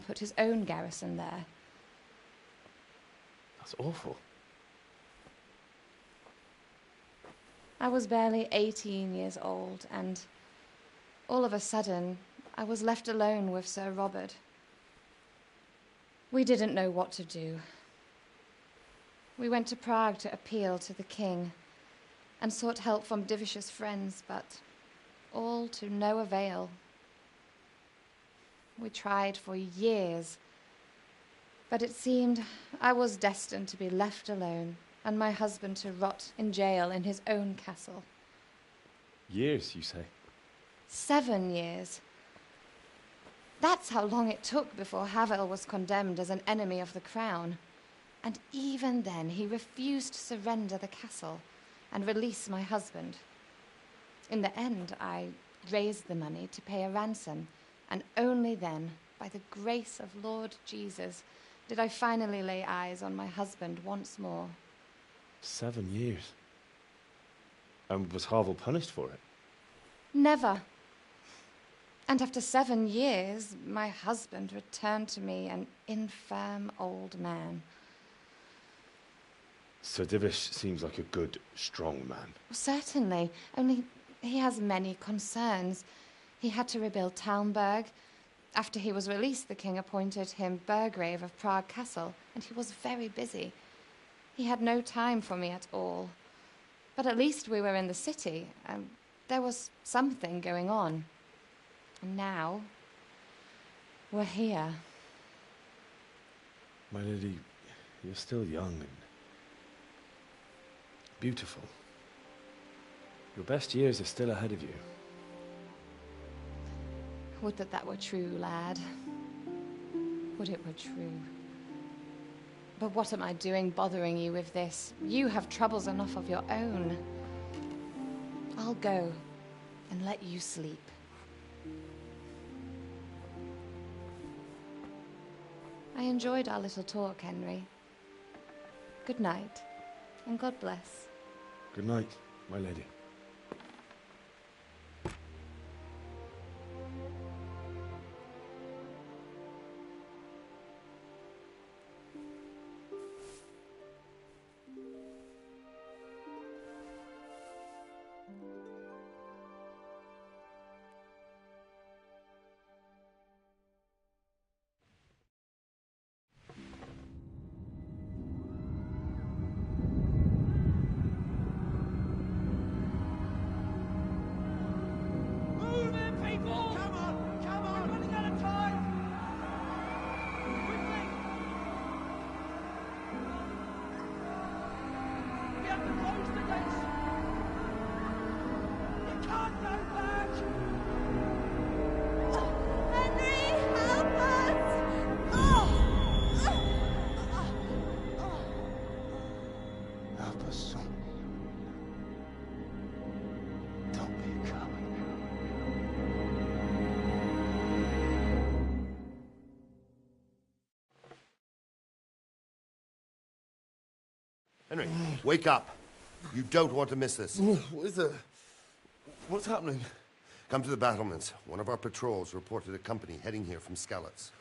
put his own garrison there. That's awful. I was barely 18 years old, and all of a sudden, I was left alone with Sir Robert. We didn't know what to do. We went to Prague to appeal to the king and sought help from Divish's friends, but all to no avail. We tried for years, but it seemed I was destined to be left alone and my husband to rot in jail in his own castle. Years, you say? 7 years. That's how long it took before Havel was condemned as an enemy of the crown. And even then, he refused to surrender the castle and release my husband. In the end, I raised the money to pay a ransom, and only then, by the grace of Lord Jesus, did I finally lay eyes on my husband once more. 7 years? And was Havel punished for it? Never. And after 7 years, my husband returned to me an infirm old man. Sir Divish seems like a good, strong man. Certainly, only he has many concerns. He had to rebuild Talmberg. After he was released, the king appointed him Burgrave of Prague Castle, and he was very busy. He had no time for me at all. But at least we were in the city, and there was something going on. And now, we're here. My lady, you're still young and beautiful. Your best years are still ahead of you. Would that that were true, lad. Would it were true. But what am I doing bothering you with this? You have troubles enough of your own. I'll go and let you sleep. I enjoyed our little talk, Henry. Good night, and God bless. Good night, my lady. Henry, wake up. You don't want to miss this. What is it? What's happening? Come to the battlements. One of our patrols reported a company heading here from Skalitz.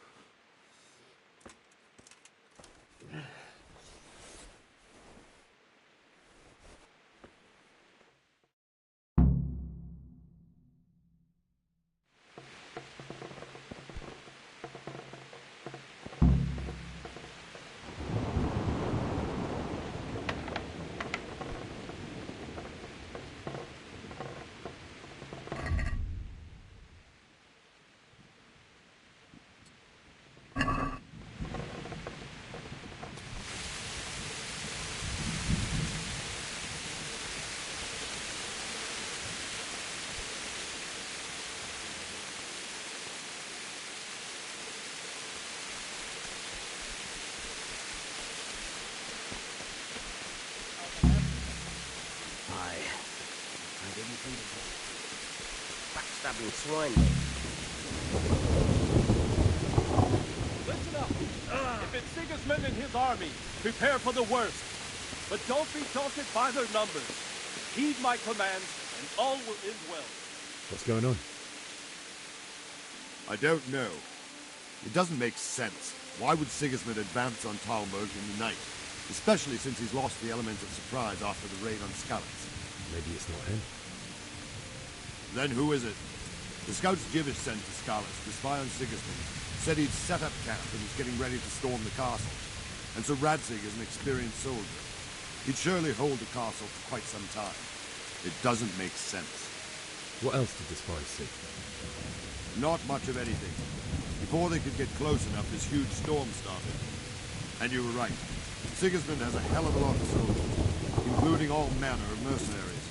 Backstabbing swine. Listen up! If it's Sigismund and his army, prepare for the worst. But don't be daunted by their numbers. Heed my commands, and all will end well. What's going on? I don't know. It doesn't make sense. Why would Sigismund advance on Talmberg in the night? Especially since he's lost the element of surprise after the raid on Skalitz. Maybe it's not him. Then who is it? The scouts Jivish sent to Skalitz to spy on Sigismund said he'd set up camp and was getting ready to storm the castle. And so Radzig is an experienced soldier. He'd surely hold the castle for quite some time. It doesn't make sense. What else did the spies see? Not much of anything. Before they could get close enough, this huge storm started. And you were right. Sigismund has a hell of a lot of soldiers, including all manner of mercenaries.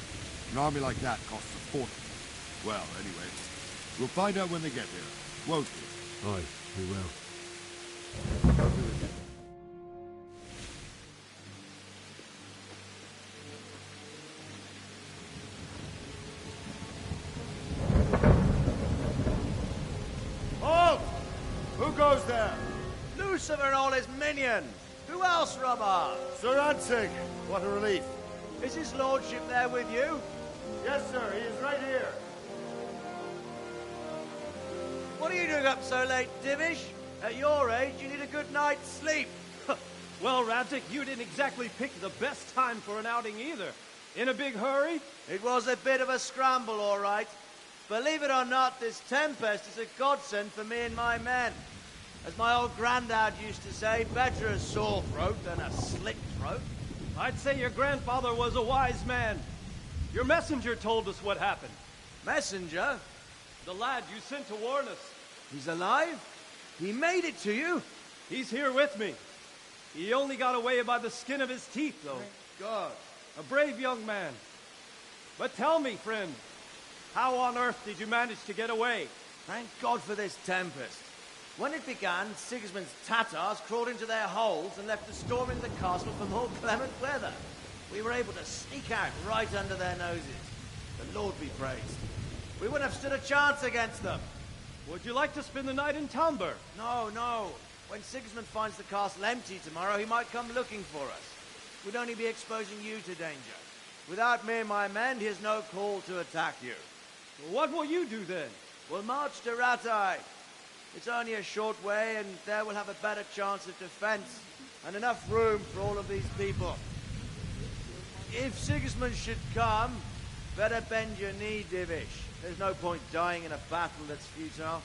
An army like that costs a fortune. Well, anyway, we'll find out when they get here, won't we? Aye, we will. Halt! Who goes there? Lucifer and all his minions. Who else, Robert? Sir Radzig! What a relief. Is his lordship there with you? Yes, sir, he is right here. What are you doing up so late, Divish? At your age, you need a good night's sleep. Well, Radzig, you didn't exactly pick the best time for an outing either. In a big hurry? It was a bit of a scramble, all right. Believe it or not, this tempest is a godsend for me and my men. As my old granddad used to say, better a sore throat than a slit throat. I'd say your grandfather was a wise man. Your messenger told us what happened. Messenger? The lad you sent to warn us. He's alive? He made it to you? He's here with me. He only got away by the skin of his teeth, though. God. A brave young man. But tell me, friend, how on earth did you manage to get away? Thank God for this tempest. When it began, Sigismund's Tatars crawled into their holes and left us storming the castle for more clement weather. We were able to sneak out right under their noses. The Lord be praised. We wouldn't have stood a chance against them. Would you like to spend the night in Talmberg? No, no. When Sigismund finds the castle empty tomorrow, he might come looking for us. We'd only be exposing you to danger. Without me and my men, he has no call to attack you. Well, what will you do then? We'll march to Rattay. It's only a short way, and there we'll have a better chance of defense, and enough room for all of these people. If Sigismund should come, better bend your knee, Divish. There's no point dying in a battle that's futile.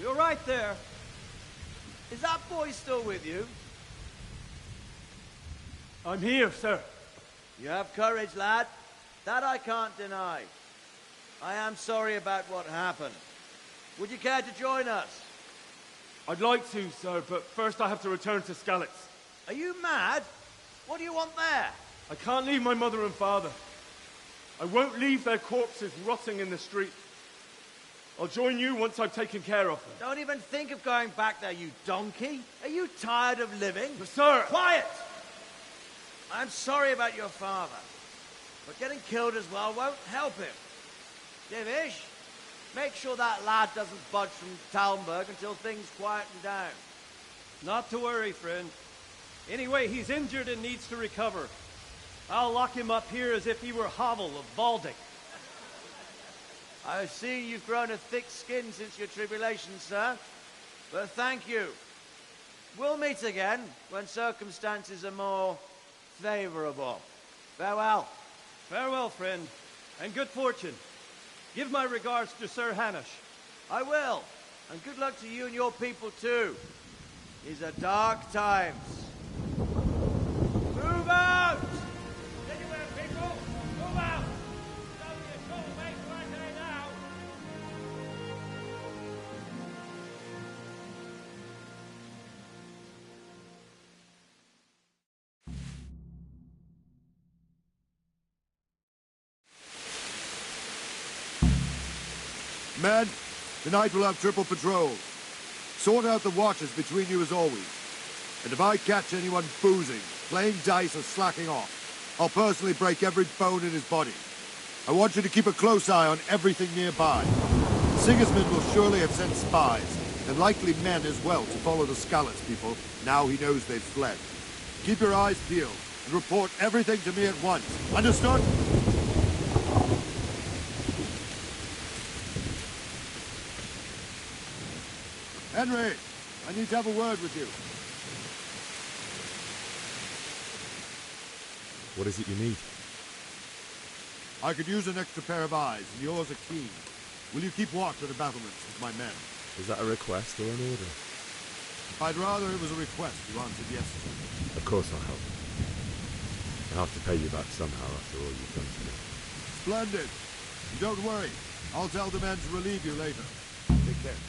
You're right there. Is that boy still with you? I'm here, sir. You have courage, lad. That I can't deny. I am sorry about what happened. Would you care to join us? I'd like to, sir, but first I have to return to Skalitz. Are you mad? What do you want there? I can't leave my mother and father. I won't leave their corpses rotting in the street. I'll join you once I've taken care of them. Don't even think of going back there, you donkey. Are you tired of living? But, sir! Quiet! I'm sorry about your father, but getting killed as well won't help him. Divish, make sure that lad doesn't budge from Talmberg until things quieten down. Not to worry, friend. Anyway, he's injured and needs to recover. I'll lock him up here as if he were Havel of Baldic. I see you've grown a thick skin since your tribulation, sir. But thank you. We'll meet again when circumstances are more favorable. Farewell. Farewell, friend, and good fortune. Give my regards to Sir Hanush. I will. And good luck to you and your people, too. These are dark times. Move out! Anywhere, people! Move out! It's only a short way to Rattay now! Men, tonight we'll have triple patrol. Sort out the watches between you as always. And if I catch anyone boozing, playing dice or slacking off, I'll personally break every bone in his body. I want you to keep a close eye on everything nearby. Sigismund will surely have sent spies, and likely men as well, to follow the Skalitz people, now he knows they've fled. Keep your eyes peeled, and report everything to me at once. Understood? Henry! I need to have a word with you. What is it you need? I could use an extra pair of eyes, and yours are keen. Will you keep watch at the battlements with my men? Is that a request or an order? I'd rather it was a request you answered yes to. Of course I'll help. I'll have to pay you back somehow after all you've done for me. Splendid. And don't worry. I'll tell the men to relieve you later. Take care.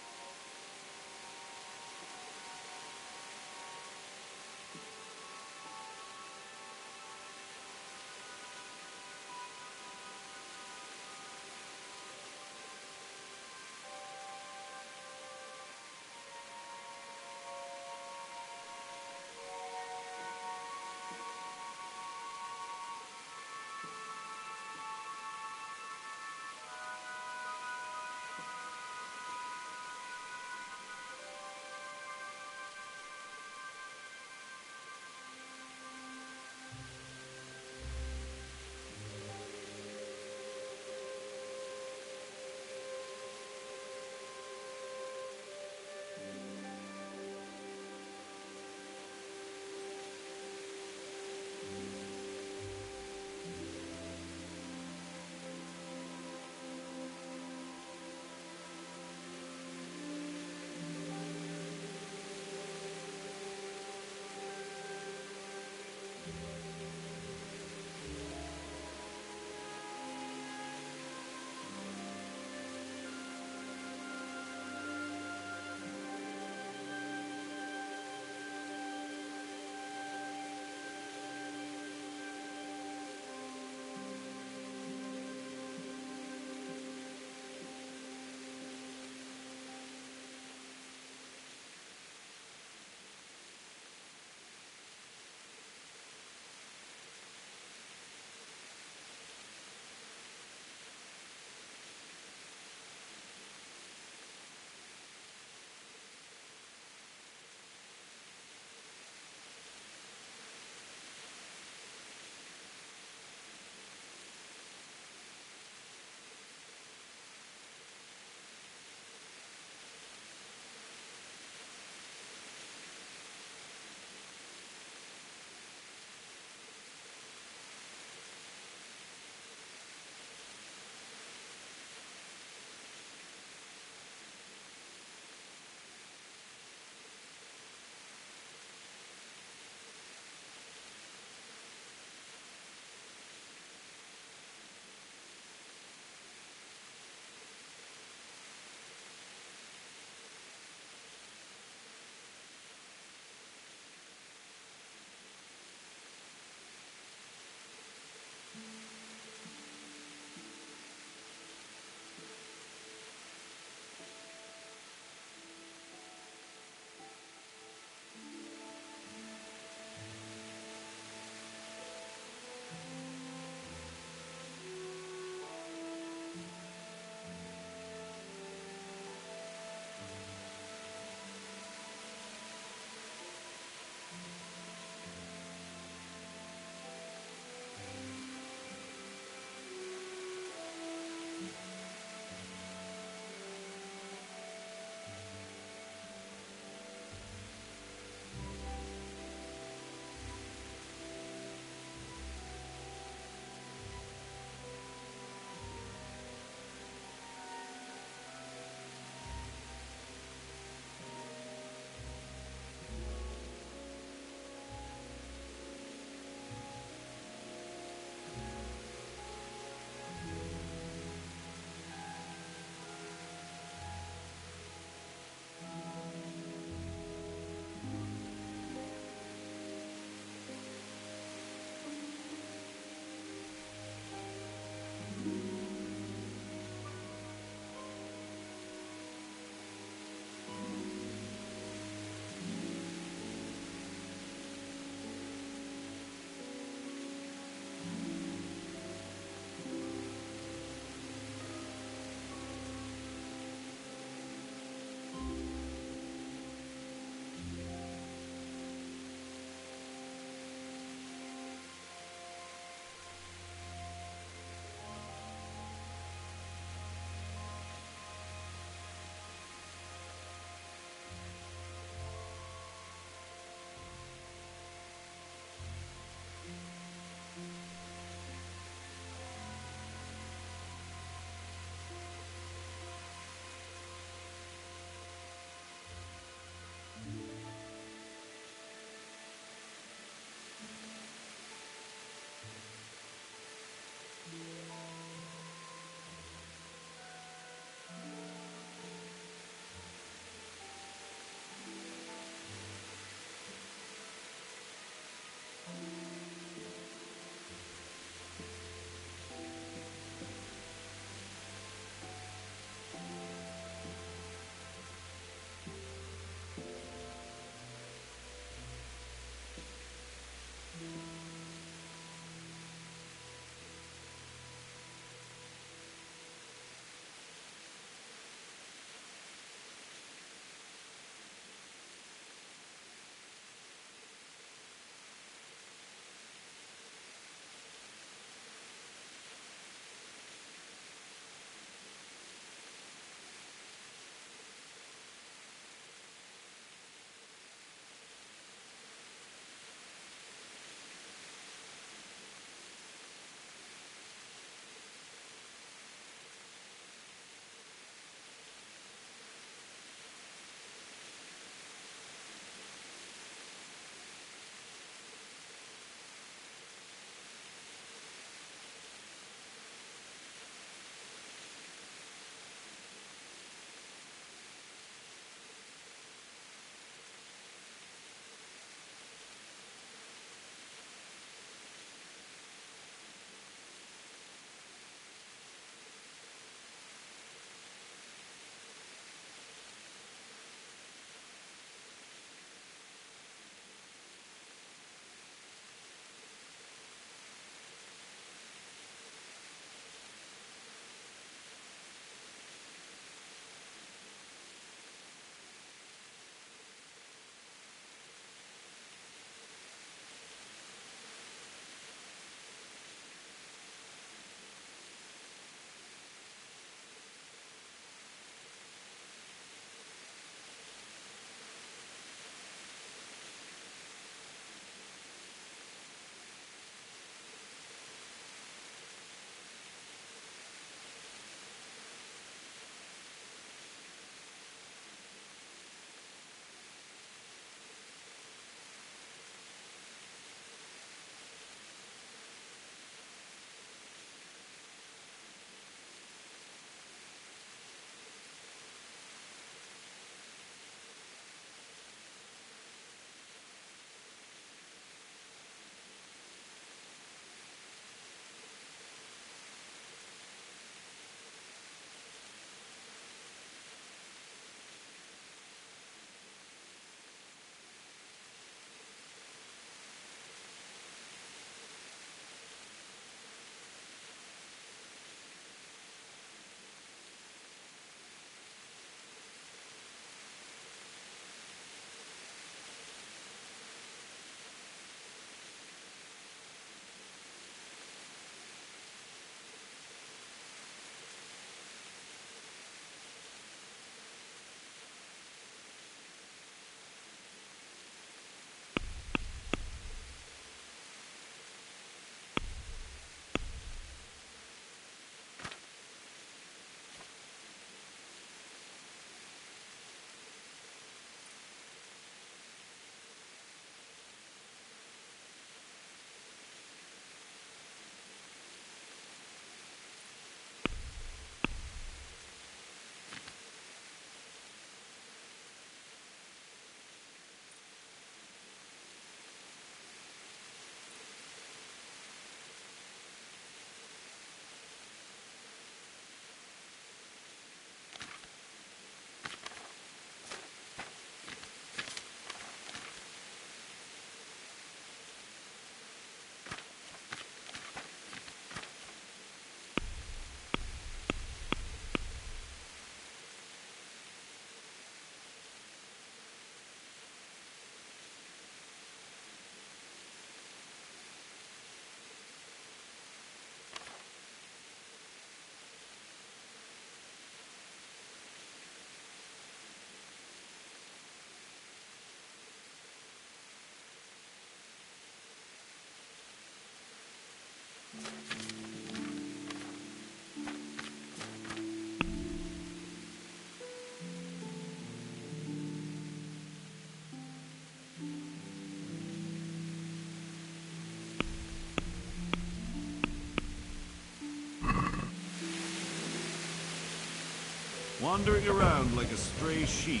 Wandering around like a stray sheep.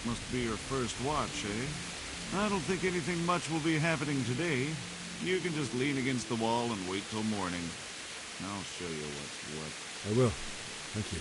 Must be your first watch, eh? I don't think anything much will be happening today. You can just lean against the wall and wait till morning. I'll show you what's what. I will. Thank you.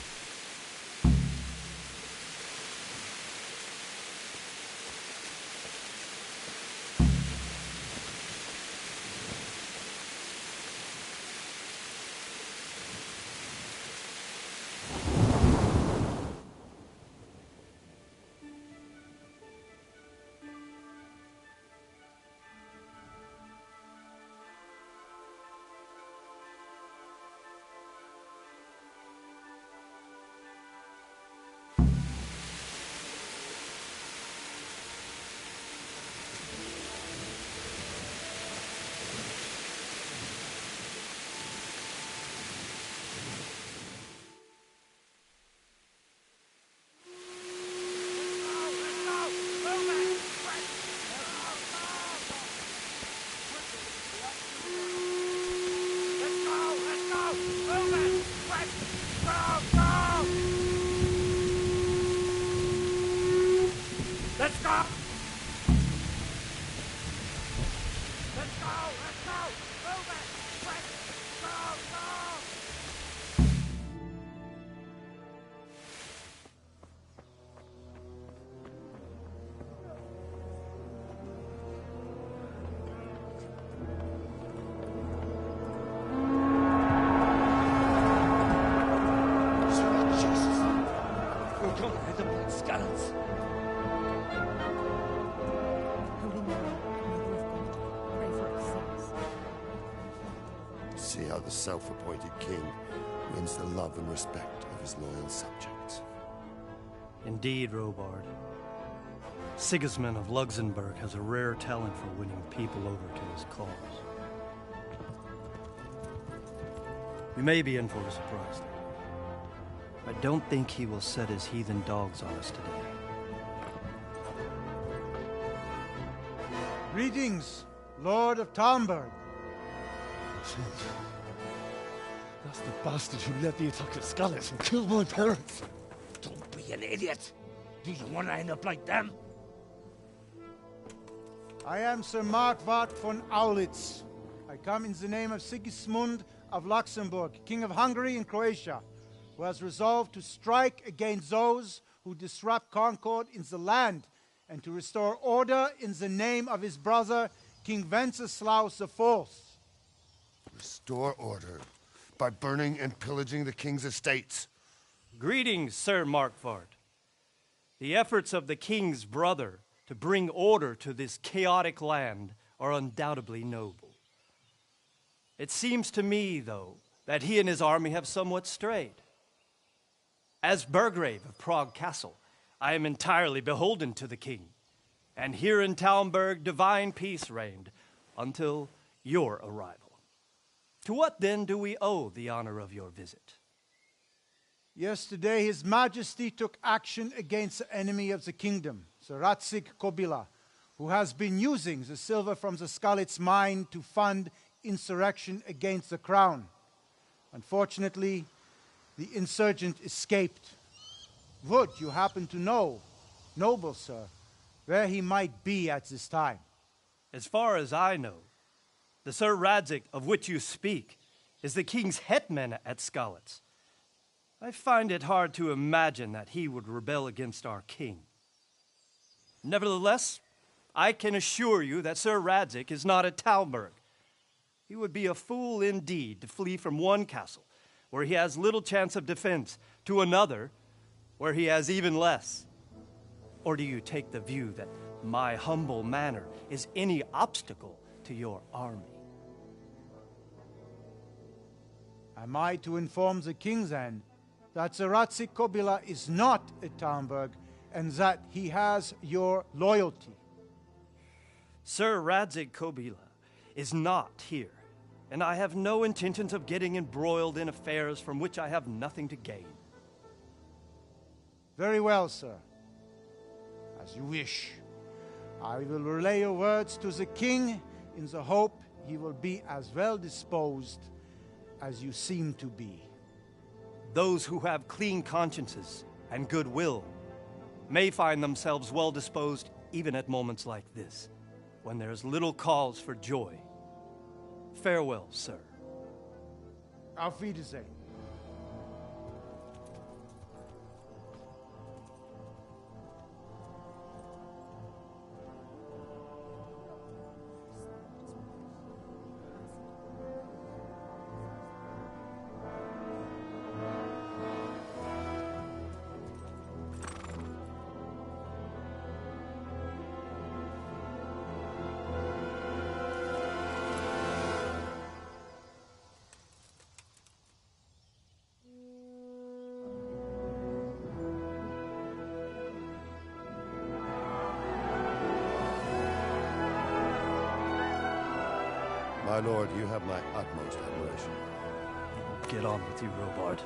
See how the self-appointed king wins the love and respect of his loyal subjects. Indeed, Robard. Sigismund of Luxembourg has a rare talent for winning people over to his cause. We may be in for a surprise, though. I don't think he will set his heathen dogs on us today. Greetings, Lord of Talmberg. That's the bastard who led the attack at Skalitz and killed my parents. Don't be an idiot. Do you want to end up like them? I am Sir Markvart von Aulitz. I come in the name of Sigismund of Luxembourg, King of Hungary and Croatia, who has resolved to strike against those who disrupt concord in the land and to restore order in the name of his brother, King Wenceslaus IV. Restore order by burning and pillaging the king's estates. Greetings, Sir Markvart. The efforts of the king's brother to bring order to this chaotic land are undoubtedly noble. It seems to me, though, that he and his army have somewhat strayed. As Burgrave of Prague Castle, I am entirely beholden to the king, and here in Talmberg divine peace reigned until your arrival. To what then do we owe the honor of your visit? Yesterday, His Majesty took action against the enemy of the kingdom, Sir Radzig Kobyla, who has been using the silver from the Skalitz mine to fund insurrection against the crown. Unfortunately, the insurgent escaped. Would you happen to know, noble sir, where he might be at this time? As far as I know, the Sir Radzig of which you speak is the king's hetman at Skalitz. I find it hard to imagine that he would rebel against our king. Nevertheless, I can assure you that Sir Radzig is not at Talmberg. He would be a fool indeed to flee from one castle, where he has little chance of defense, to another, where he has even less. Or do you take the view that my humble manner is any obstacle to your army? Am I to inform the king then that Sir Radzig Kobyla is not at Talmberg and that he has your loyalty? Sir Radzig Kobyla is not here, and I have no intentions of getting embroiled in affairs from which I have nothing to gain. Very well, sir. As you wish. I will relay your words to the king in the hope he will be as well disposed as you seem to be. Those who have clean consciences and goodwill may find themselves well disposed even at moments like this, when there is little cause for joy. Farewell, sir. Auf Wiedersehen. My lord, you have my utmost admiration. Get on with you, Robard.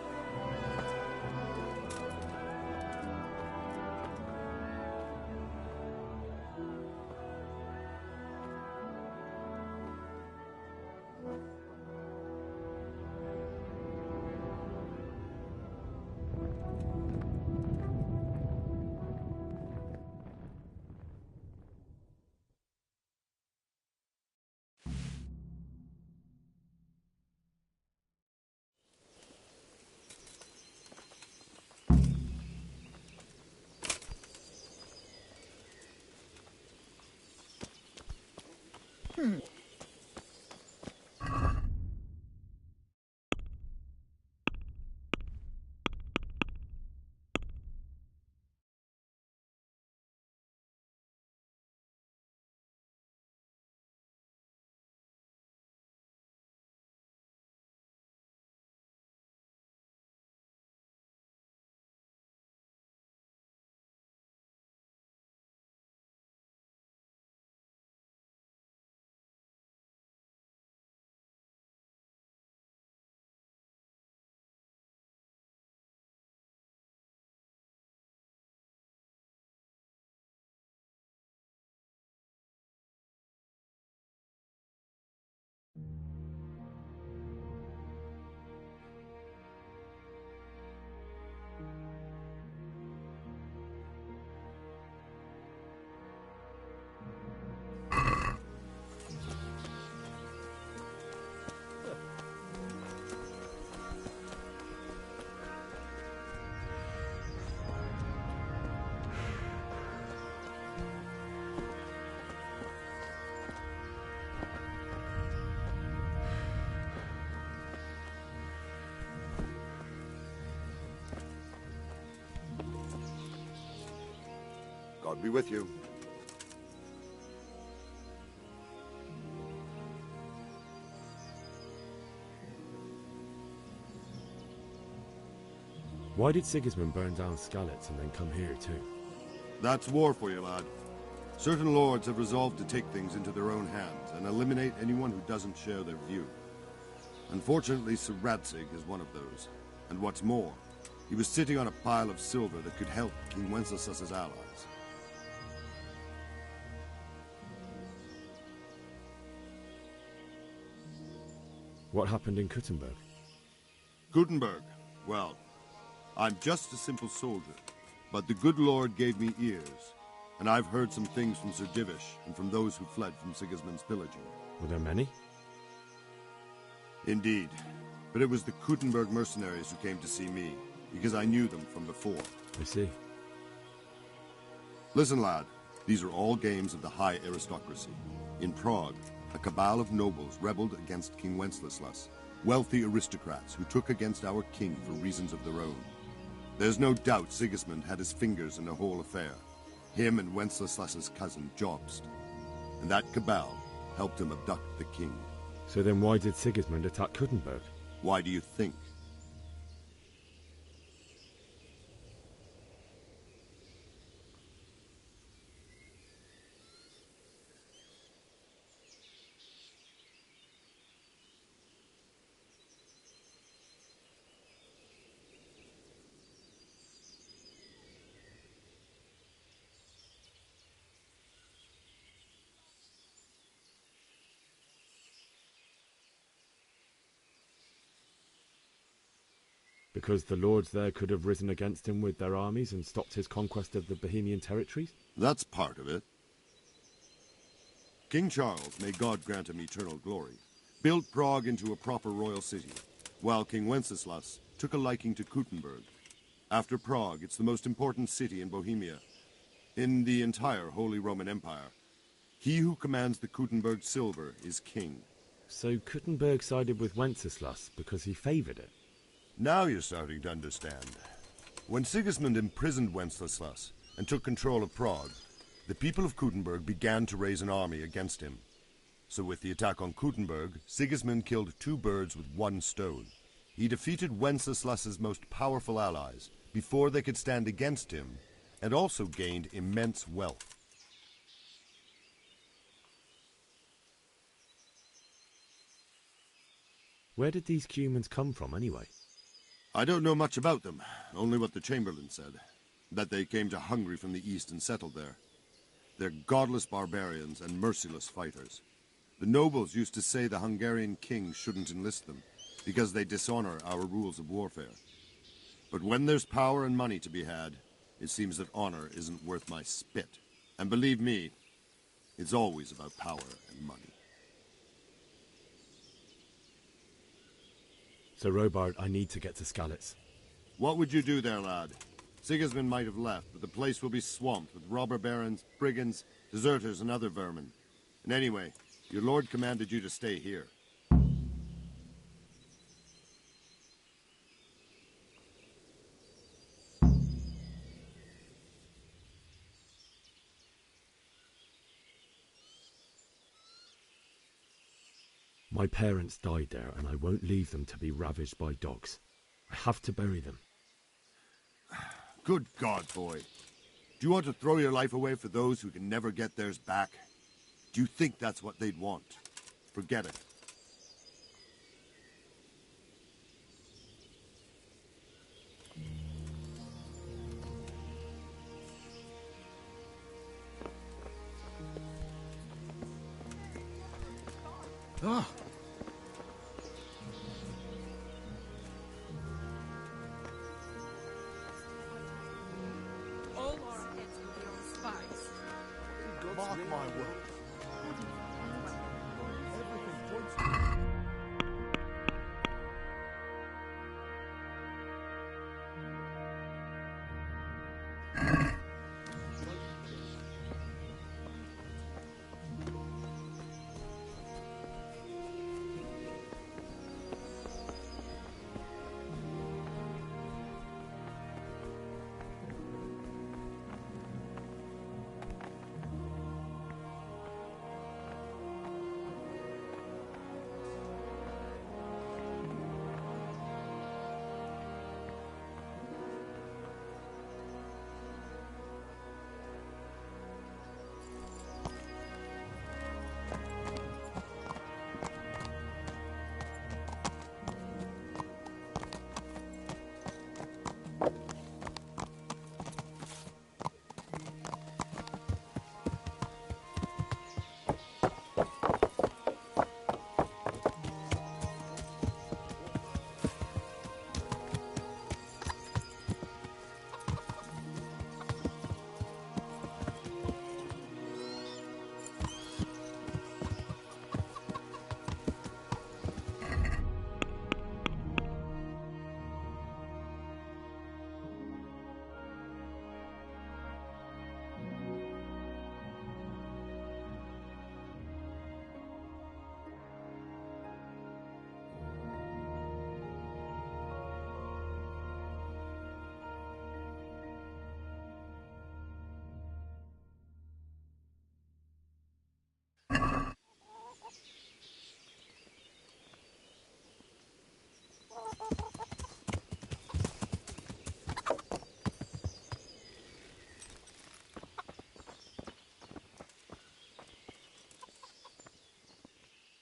God be with you. Why did Sigismund burn down Skalitz and then come here too? That's war for you, lad. Certain lords have resolved to take things into their own hands and eliminate anyone who doesn't share their view. Unfortunately, Sir Radzig is one of those. And what's more, he was sitting on a pile of silver that could help King Wenceslas's allies. What happened in Kuttenberg? Gutenberg? Well, I'm just a simple soldier, but the good Lord gave me ears, and I've heard some things from Sir Divish and from those who fled from Sigismund's pillaging. Were there many? Indeed, but it was the Kuttenberg mercenaries who came to see me, because I knew them from before. I see. Listen, lad, these are all games of the high aristocracy. In Prague, a cabal of nobles rebelled against King Wenceslas, wealthy aristocrats who took against our king for reasons of their own. There's no doubt Sigismund had his fingers in the whole affair, him and Wenceslas's cousin Jobst. And that cabal helped him abduct the king. So then why did Sigismund attack Kuttenberg? Why do you think? Because the lords there could have risen against him with their armies and stopped his conquest of the Bohemian territories? That's part of it. King Charles, may God grant him eternal glory, built Prague into a proper royal city, while King Wenceslas took a liking to Kuttenberg. After Prague, it's the most important city in Bohemia, in the entire Holy Roman Empire. He who commands the Kuttenberg silver is king. So Kuttenberg sided with Wenceslas because he favored it? Now you're starting to understand. When Sigismund imprisoned Wenceslas and took control of Prague, the people of Kuttenberg began to raise an army against him. So with the attack on Kuttenberg, Sigismund killed 2 birds with 1 stone. He defeated Wenceslas's most powerful allies before they could stand against him, and also gained immense wealth. Where did these Cumans come from, anyway? I don't know much about them, only what the Chamberlain said, that they came to Hungary from the east and settled there. They're godless barbarians and merciless fighters. The nobles used to say the Hungarian king shouldn't enlist them, because they dishonor our rules of warfare. But when there's power and money to be had, it seems that honor isn't worth my spit. And believe me, it's always about power and money. So, Robard, I need to get to Skalitz. What would you do there, lad? Sigismund might have left, but the place will be swamped with robber barons, brigands, deserters, and other vermin. And anyway, your lord commanded you to stay here. My parents died there, and I won't leave them to be ravaged by dogs. I have to bury them. Good God, boy. Do you want to throw your life away for those who can never get theirs back? Do you think that's what they'd want? Forget it. Oh. All our heads will be on spikes. Mark my word.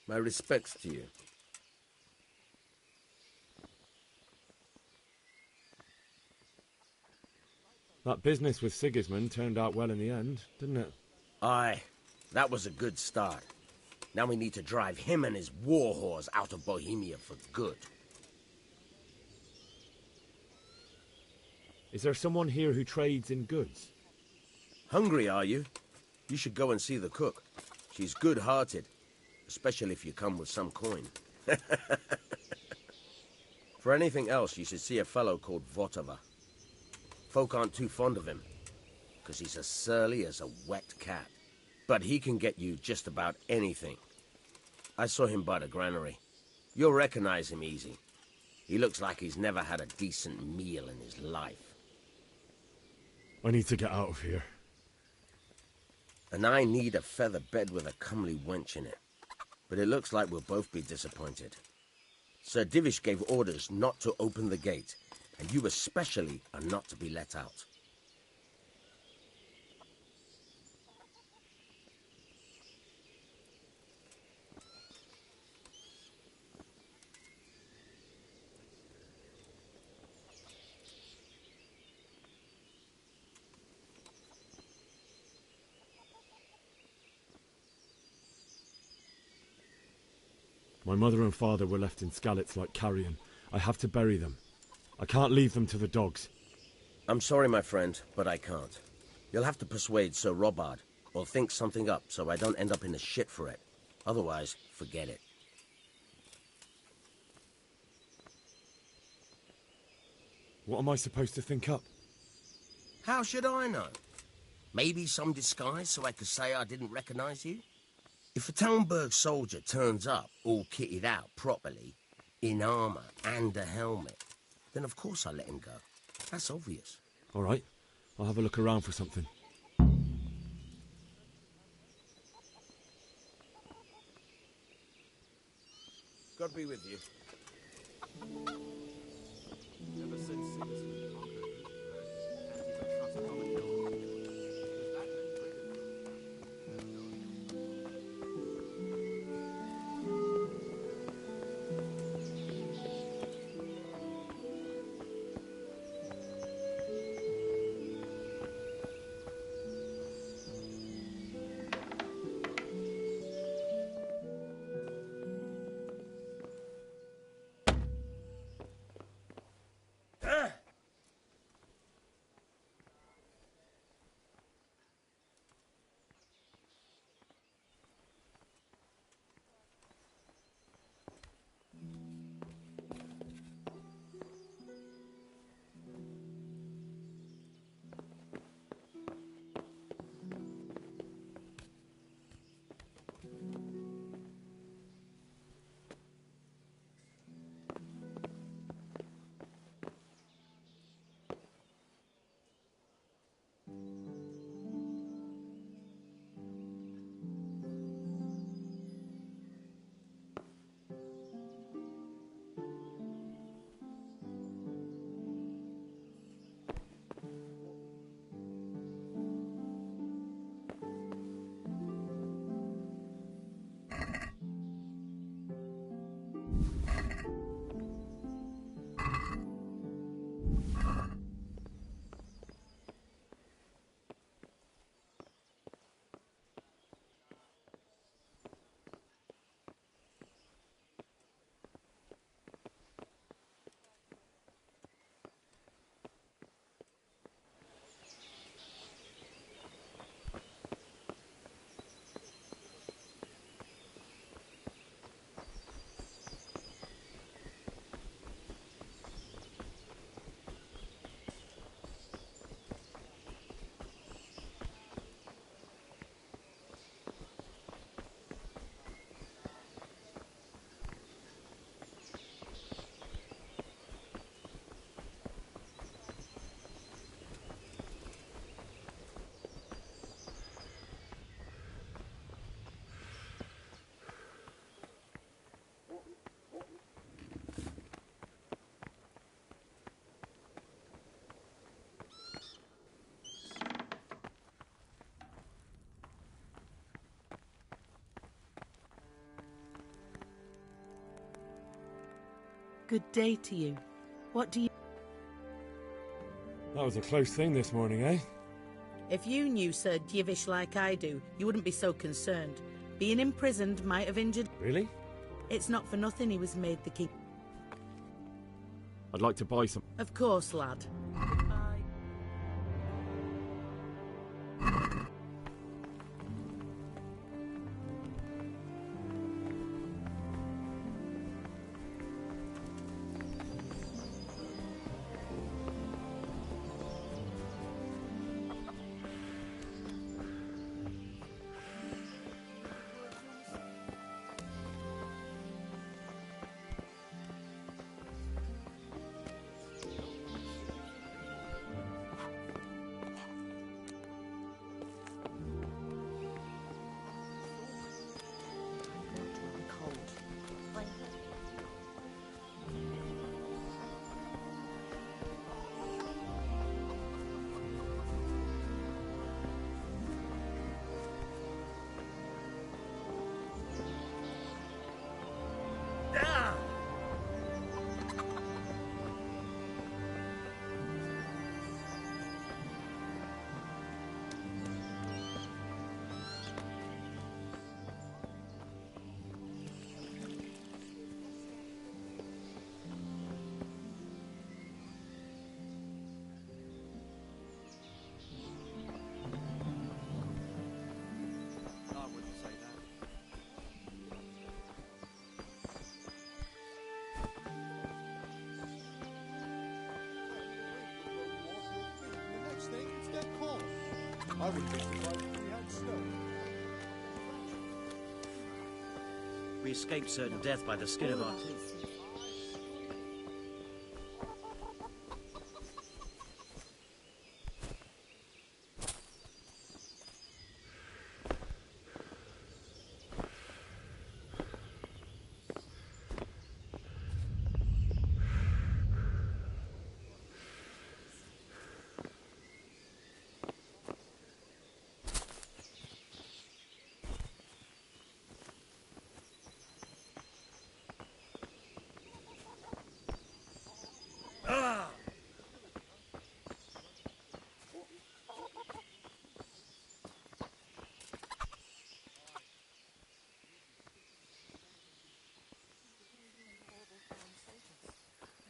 My respects to you. That business with Sigismund turned out well in the end, didn't it? Aye, that was a good start. Now we need to drive him and his war whores out of Bohemia for good. Is there someone here who trades in goods? Hungry, are you? You should go and see the cook. She's good-hearted, especially if you come with some coin. For anything else, you should see a fellow called Votava. Folk aren't too fond of him, because he's as surly as a wet cat. But he can get you just about anything. I saw him by the granary. You'll recognize him easy. He looks like he's never had a decent meal in his life. I need to get out of here. And I need a feather bed with a comely wench in it. But it looks like we'll both be disappointed. Sir Divish gave orders not to open the gate, and you especially are not to be let out. My mother and father were left in Skalitz like carrion. I have to bury them. I can't leave them to the dogs. I'm sorry, my friend, but I can't. You'll have to persuade Sir Robard, or think something up so I don't end up in the shit for it. Otherwise, forget it. What am I supposed to think up? How should I know? Maybe some disguise so I could say I didn't recognize you? If a Talmberg soldier turns up, all kitted out properly, in armor and a helmet, then of course I let him go. That's obvious. All right, I'll have a look around for something. God be with you. Ever since Sigismund conquered Utrecht, and he went across the common hill, there's that been written. Good day to you. What do you... That was a close thing this morning, eh? If you knew Sir Divish like I do, you wouldn't be so concerned. Being imprisoned might have injured... Really? It's not for nothing he was made the king. I'd like to buy some. Of course, lad. Goodbye. I wouldn't be surprised if we had snow. We escaped certain death by the skin of our teeth.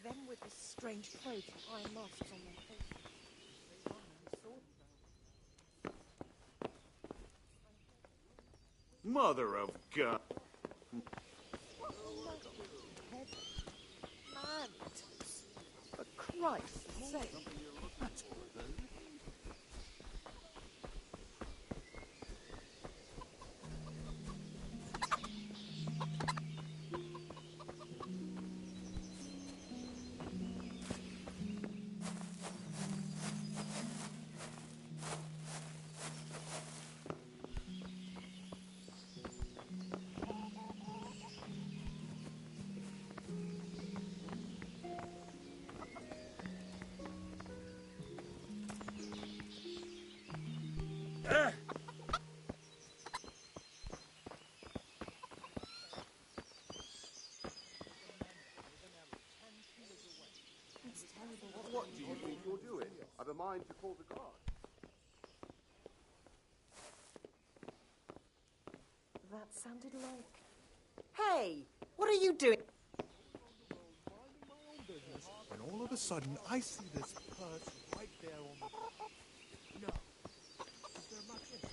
Them with this strange coat and iron masks on their faces. Mother of God. Man, for Christ's sake. What do you think you're doing? I've a mind to call the guard. That sounded like... Hey! What are you doing? And all of a sudden, I see this purse right there on the... No. Is there much in it?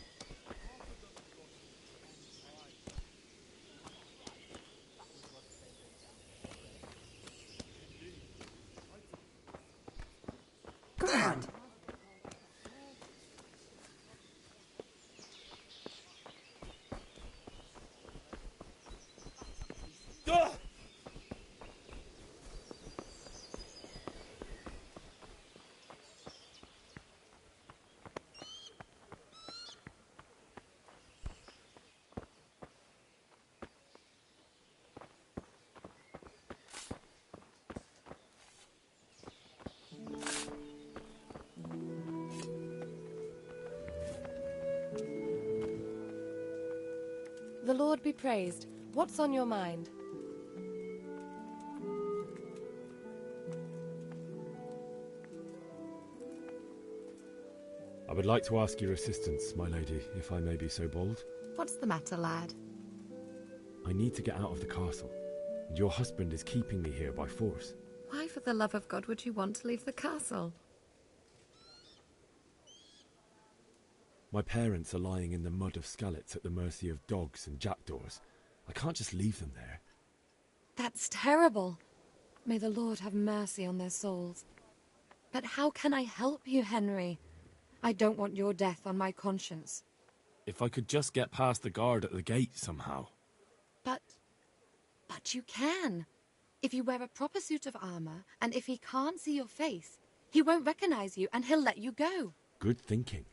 God! The Lord be praised. What's on your mind? I would like to ask your assistance, my lady, if I may be so bold. What's the matter, lad? I need to get out of the castle, and your husband is keeping me here by force. Why, for the love of God, would you want to leave the castle? My parents are lying in the mud of Skalitz at the mercy of dogs and jackdaws. I can't just leave them there. That's terrible. May the Lord have mercy on their souls. But how can I help you, Henry? I don't want your death on my conscience. If I could just get past the guard at the gate somehow. But you can. If you wear a proper suit of armor, and if he can't see your face, he won't recognize you and he'll let you go. Good thinking.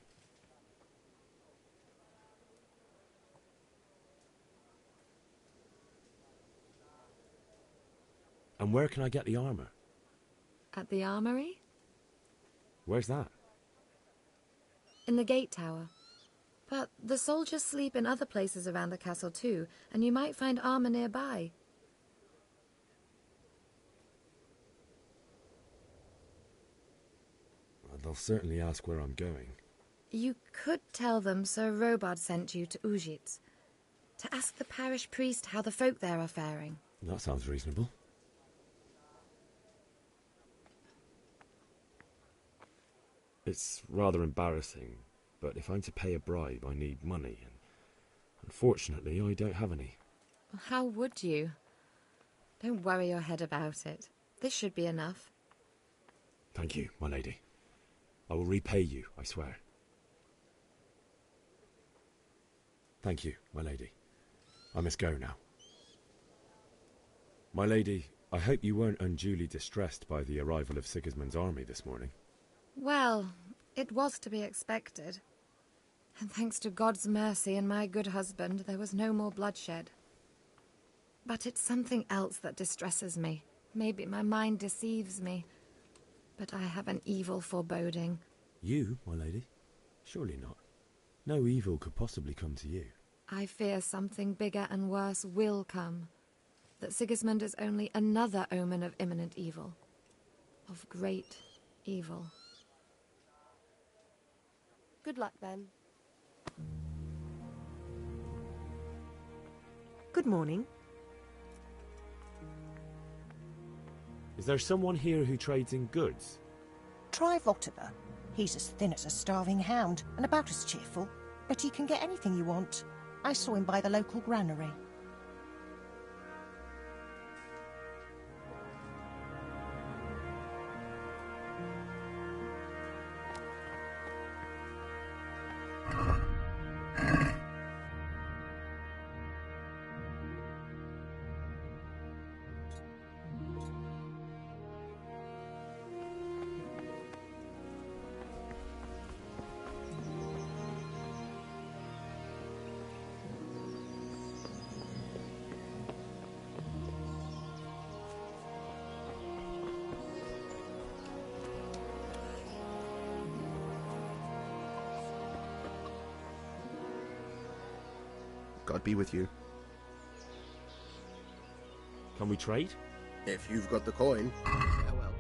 And where can I get the armor? At the armory? Where's that? In the gate tower. But the soldiers sleep in other places around the castle too, and you might find armor nearby. Well, they'll certainly ask where I'm going. You could tell them Sir Robard sent you to Ujitz, to ask the parish priest how the folk there are faring. That sounds reasonable. It's rather embarrassing, but if I'm to pay a bribe, I need money, and unfortunately, I don't have any. How would you? Don't worry your head about it. This should be enough. Thank you, my lady. I will repay you, I swear. Thank you, my lady. I must go now. My lady, I hope you weren't unduly distressed by the arrival of Sigismund's army this morning. Well, it was to be expected. And thanks to God's mercy and my good husband, there was no more bloodshed. But it's something else that distresses me. Maybe my mind deceives me. But I have an evil foreboding. You, my lady? Surely not. No evil could possibly come to you. I fear something bigger and worse will come. That Sigismund is only another omen of imminent evil. Of great evil. Good luck, then. Good morning. Is there someone here who trades in goods? Try Votava. He's as thin as a starving hound, and about as cheerful. But he can get anything you want. I saw him by the local granary. God be with you. Can we trade? If you've got the coin. Farewell.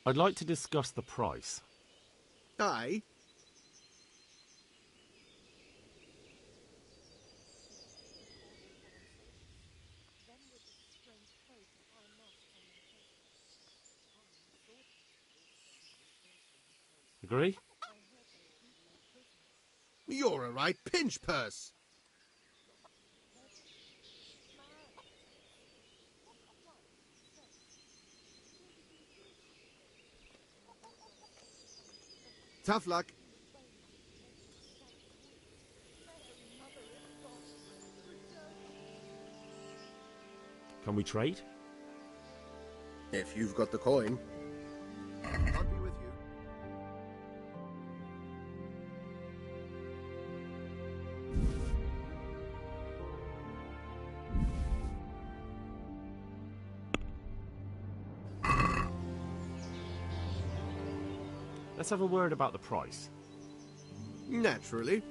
I'd like to discuss the price. Aye. Agree? You're a right pinch purse. Tough luck. Can we trade? If you've got the coin. God be with you. Let's have a word about the price. Naturally.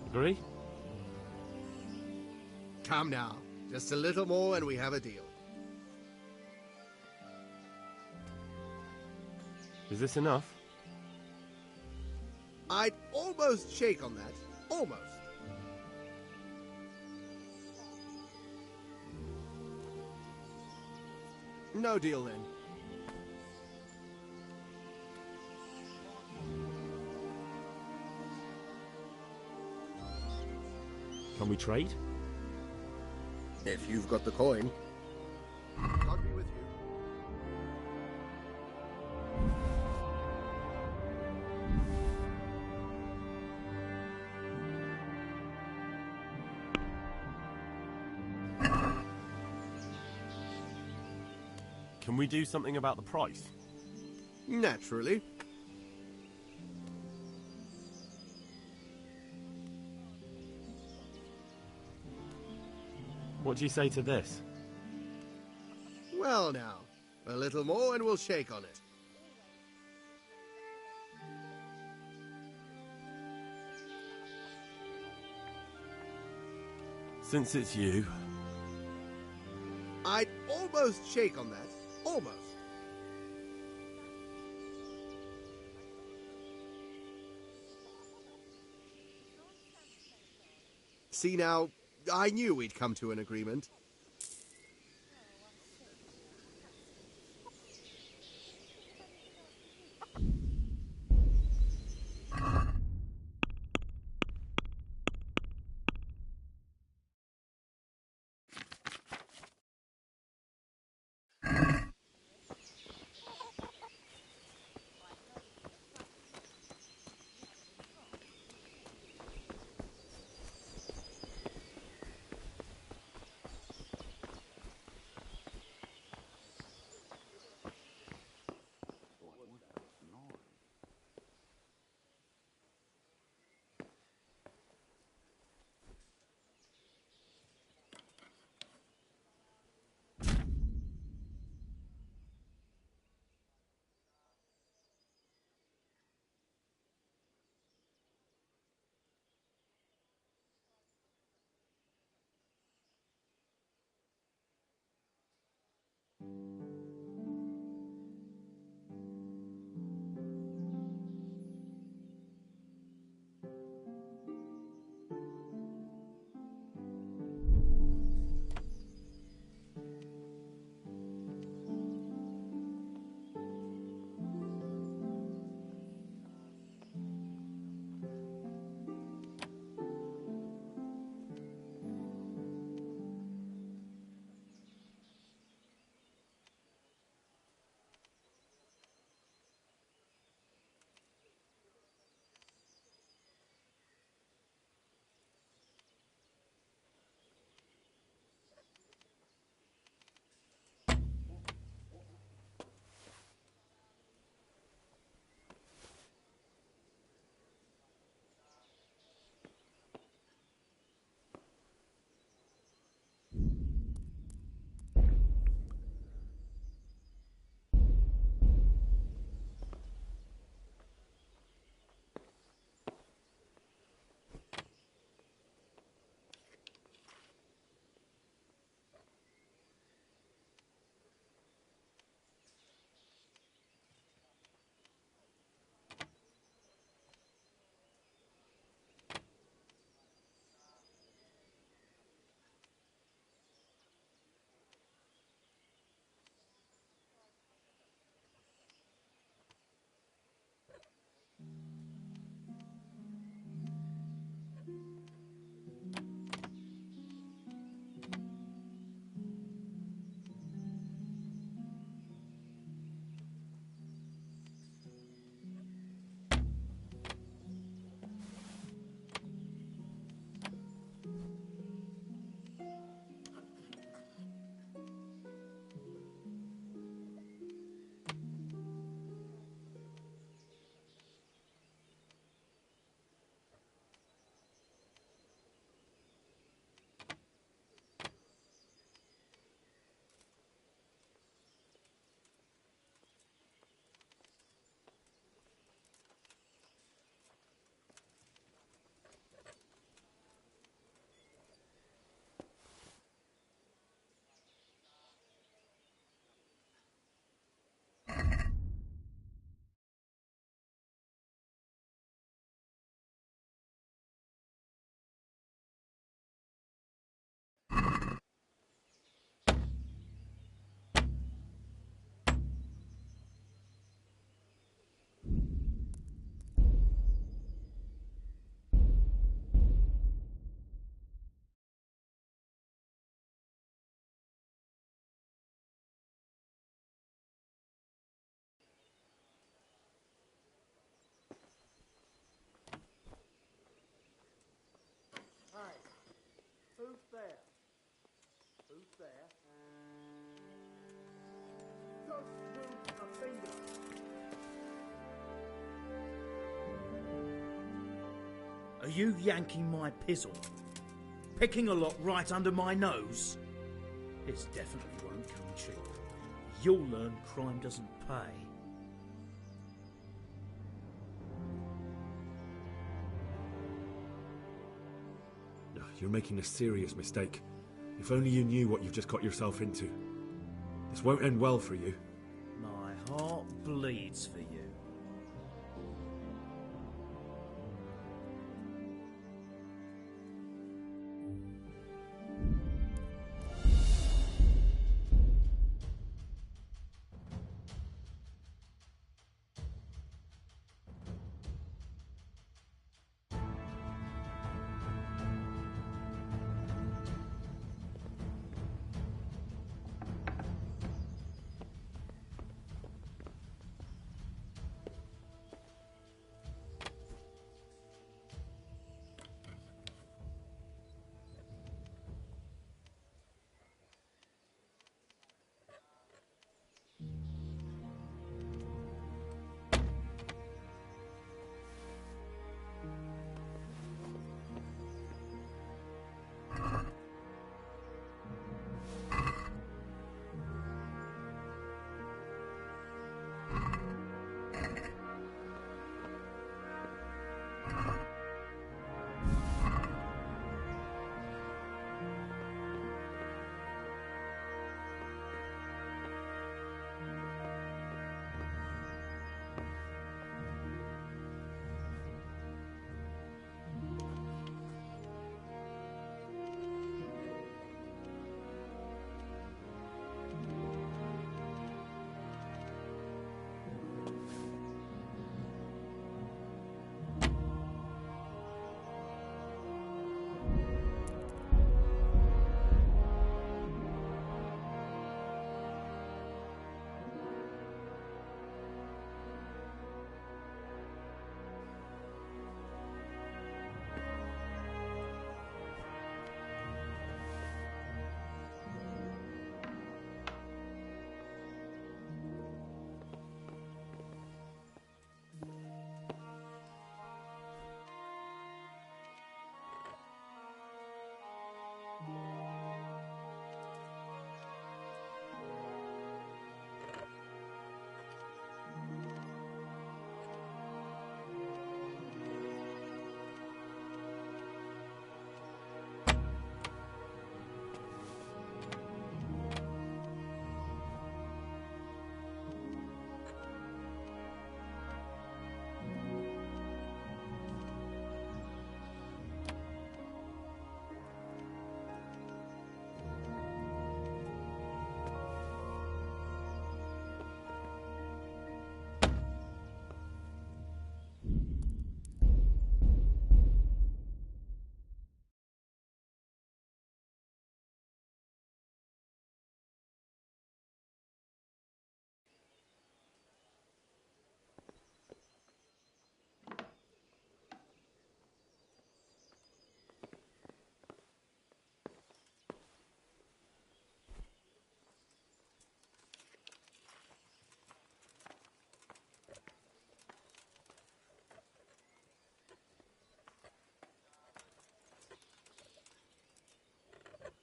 Agree? Come now. Just a little more and we have a deal. Is this enough? I'd almost shake on that. Almost. No deal then. Can we trade? If you've got the coin. God be with you. Can we do something about the price? Naturally. What do you say to this? Well now, a little more and we'll shake on it. Since it's you. I'd almost shake on that. Almost. See now, I knew we'd come to an agreement. there? Just move a finger. Are you yanking my pizzle? Picking a lot right under my nose? This definitely won't come cheap. You'll learn crime doesn't pay. You're making a serious mistake. If only you knew what you've just got yourself into. This won't end well for you. My heart bleeds for you.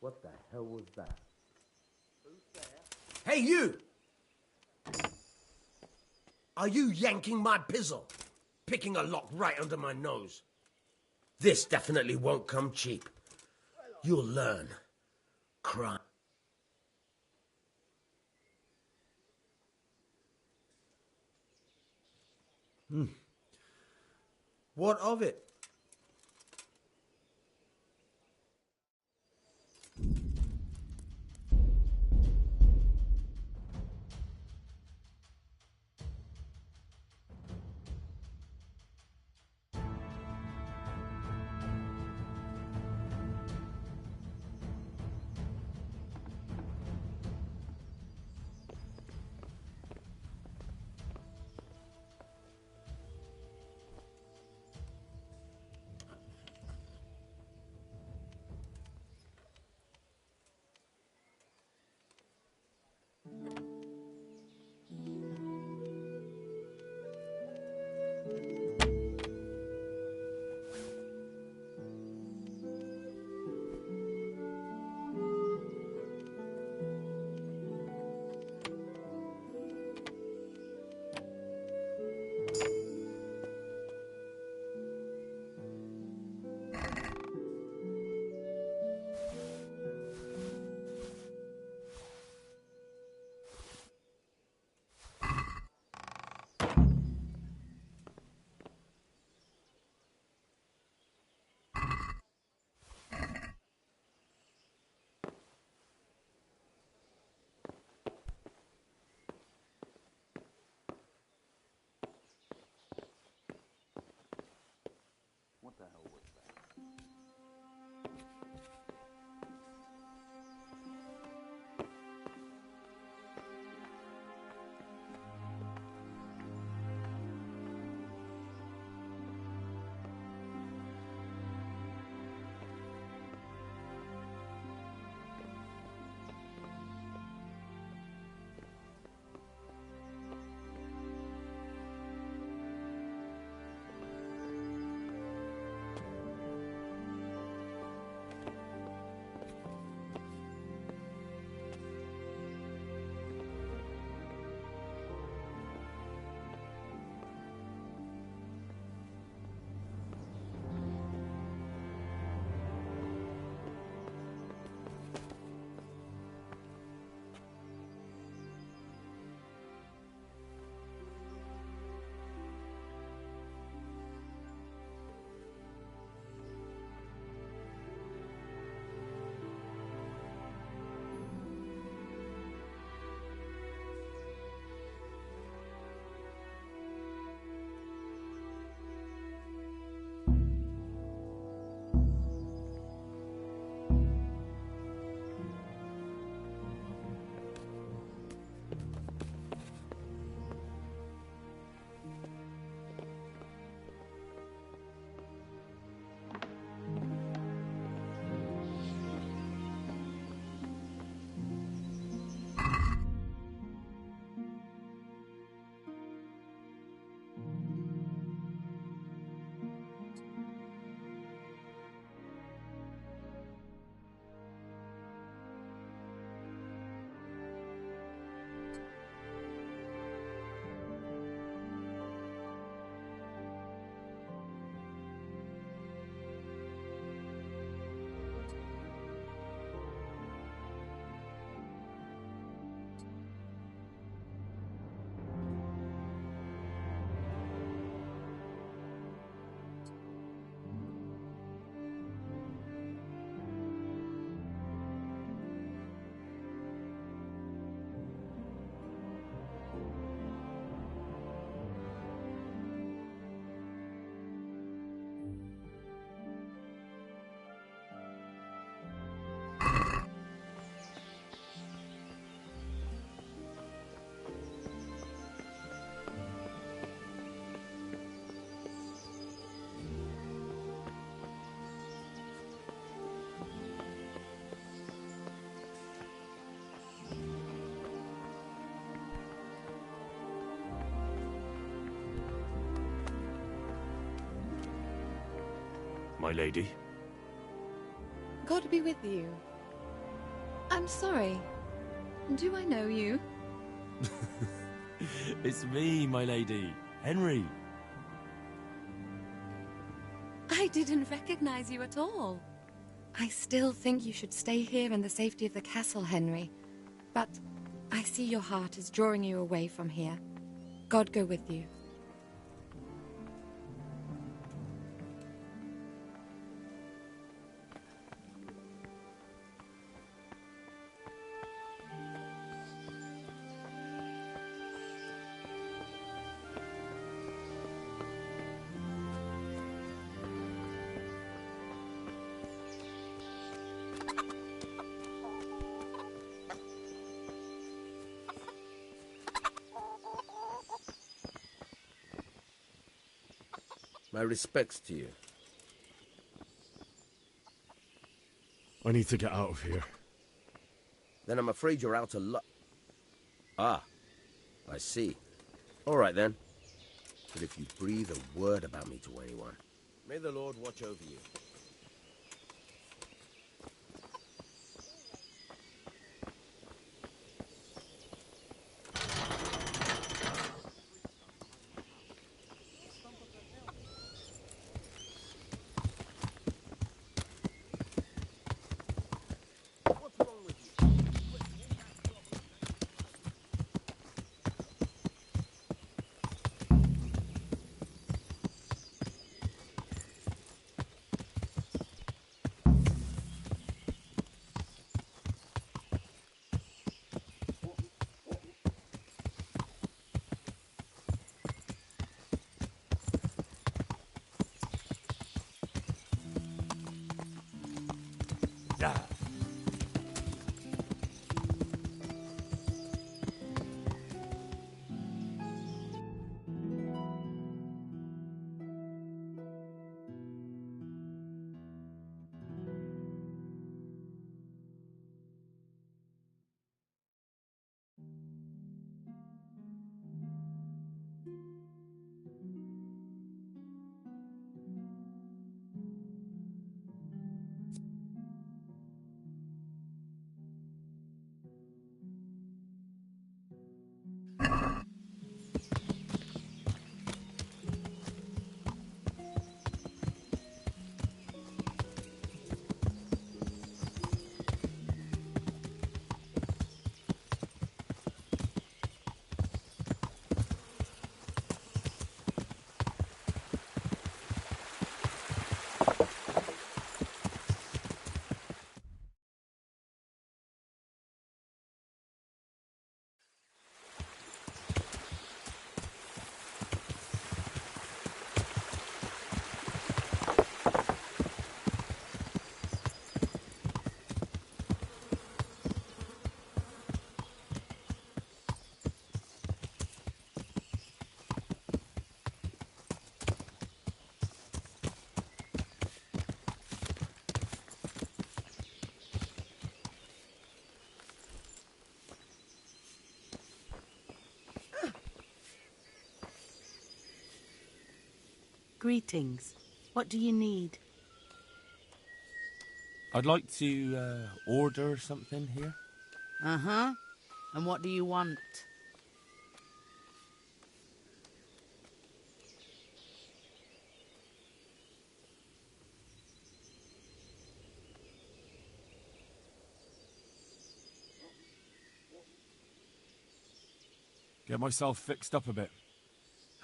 What the hell was that? Hey, you! Are you yanking my pizzle? Picking a lock right under my nose. This definitely won't come cheap. You'll learn. Crime. What of it? my lady. God be with you. I'm sorry. Do I know you? It's me, my lady. Henry. I didn't recognize you at all. I still think you should stay here in the safety of the castle, Henry. But I see your heart is drawing you away from here. God go with you. My respects to you. I need to get out of here. Then I'm afraid you're out of luck. Ah, I see. All right then. But if you breathe a word about me to anyone, may the Lord watch over you. Yeah. Greetings. What do you need? I'd like to order something here. Uh-huh. And what do you want? Get myself fixed up a bit.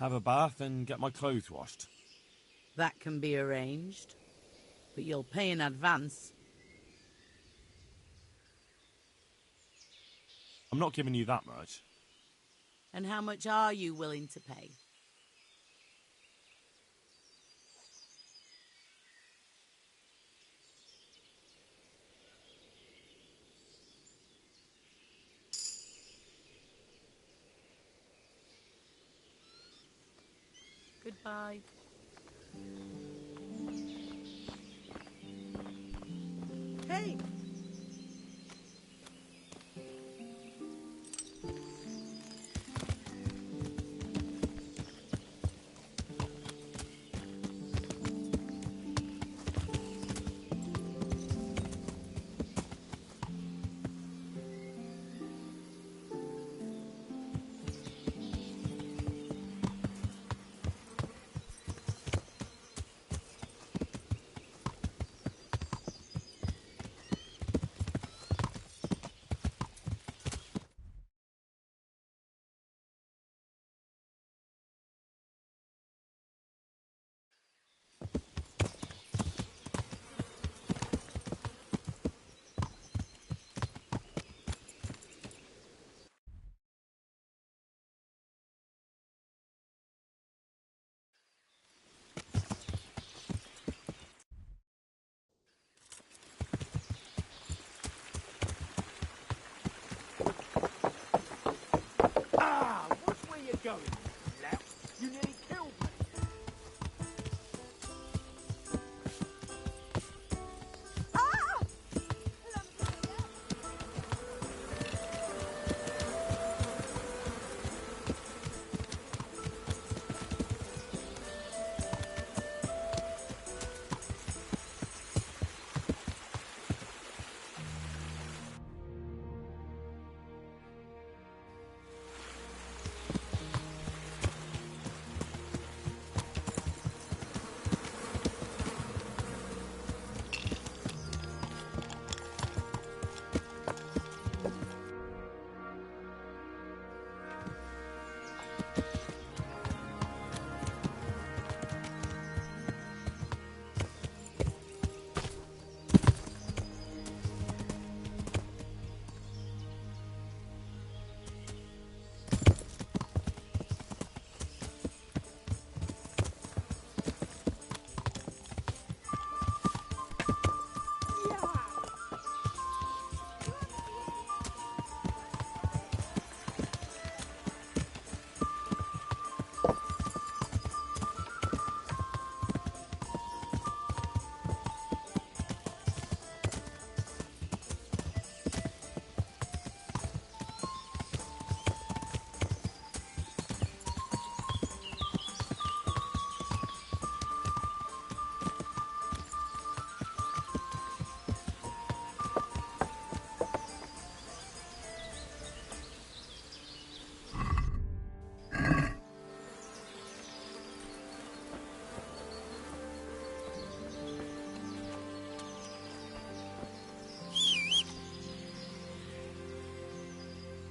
Have a bath and get my clothes washed. That can be arranged. But you'll pay in advance. I'm not giving you that much. And how much are you willing to pay? Goodbye. Hey!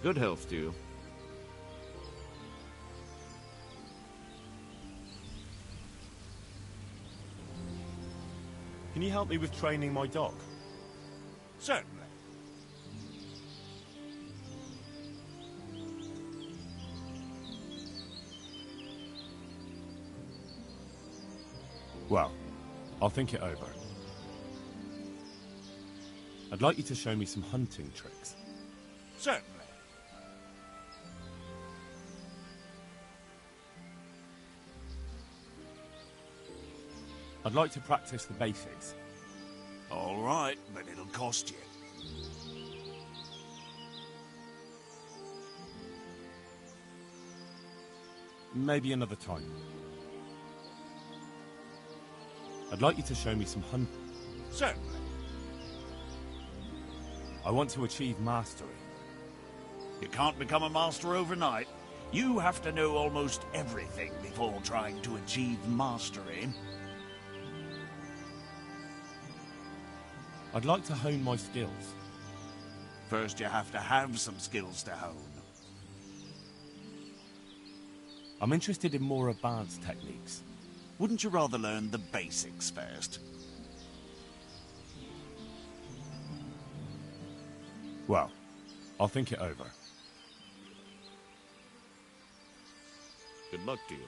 Good health to you. Can you help me with training my dog? Certainly. Well, I'll think it over. I'd like you to show me some hunting tricks. Certainly. I'd like to practice the basics. All right, but it'll cost you. Maybe another time. I'd like you to show me some hunting. Certainly. I want to achieve mastery. You can't become a master overnight. You have to know almost everything before trying to achieve mastery. I'd like to hone my skills. First, you have to have some skills to hone. I'm interested in more advanced techniques. Wouldn't you rather learn the basics first? Well, I'll think it over. Good luck to you.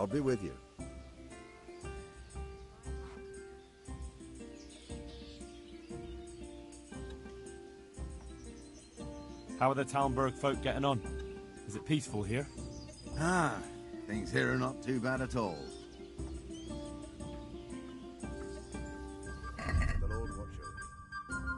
God be with you. How are the Talmberg folk getting on? Is it peaceful here? Ah, things here are not too bad at all. The Lord watch over you.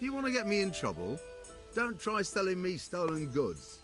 You want to get me in trouble? Don't try selling me stolen goods.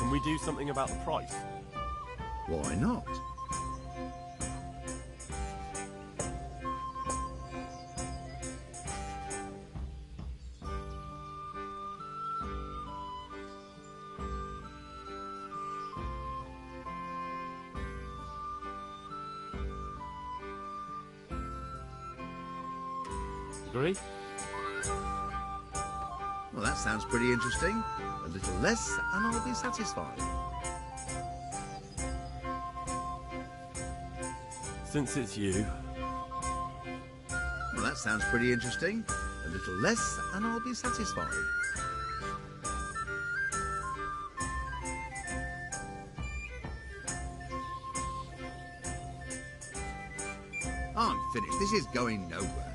Can we do something about the price? Why not? Agree? Well, that sounds pretty interesting. A little less and I'll be satisfied. Since it's you. Well, that sounds pretty interesting. A little less and I'll be satisfied. I'm finished. This is going nowhere.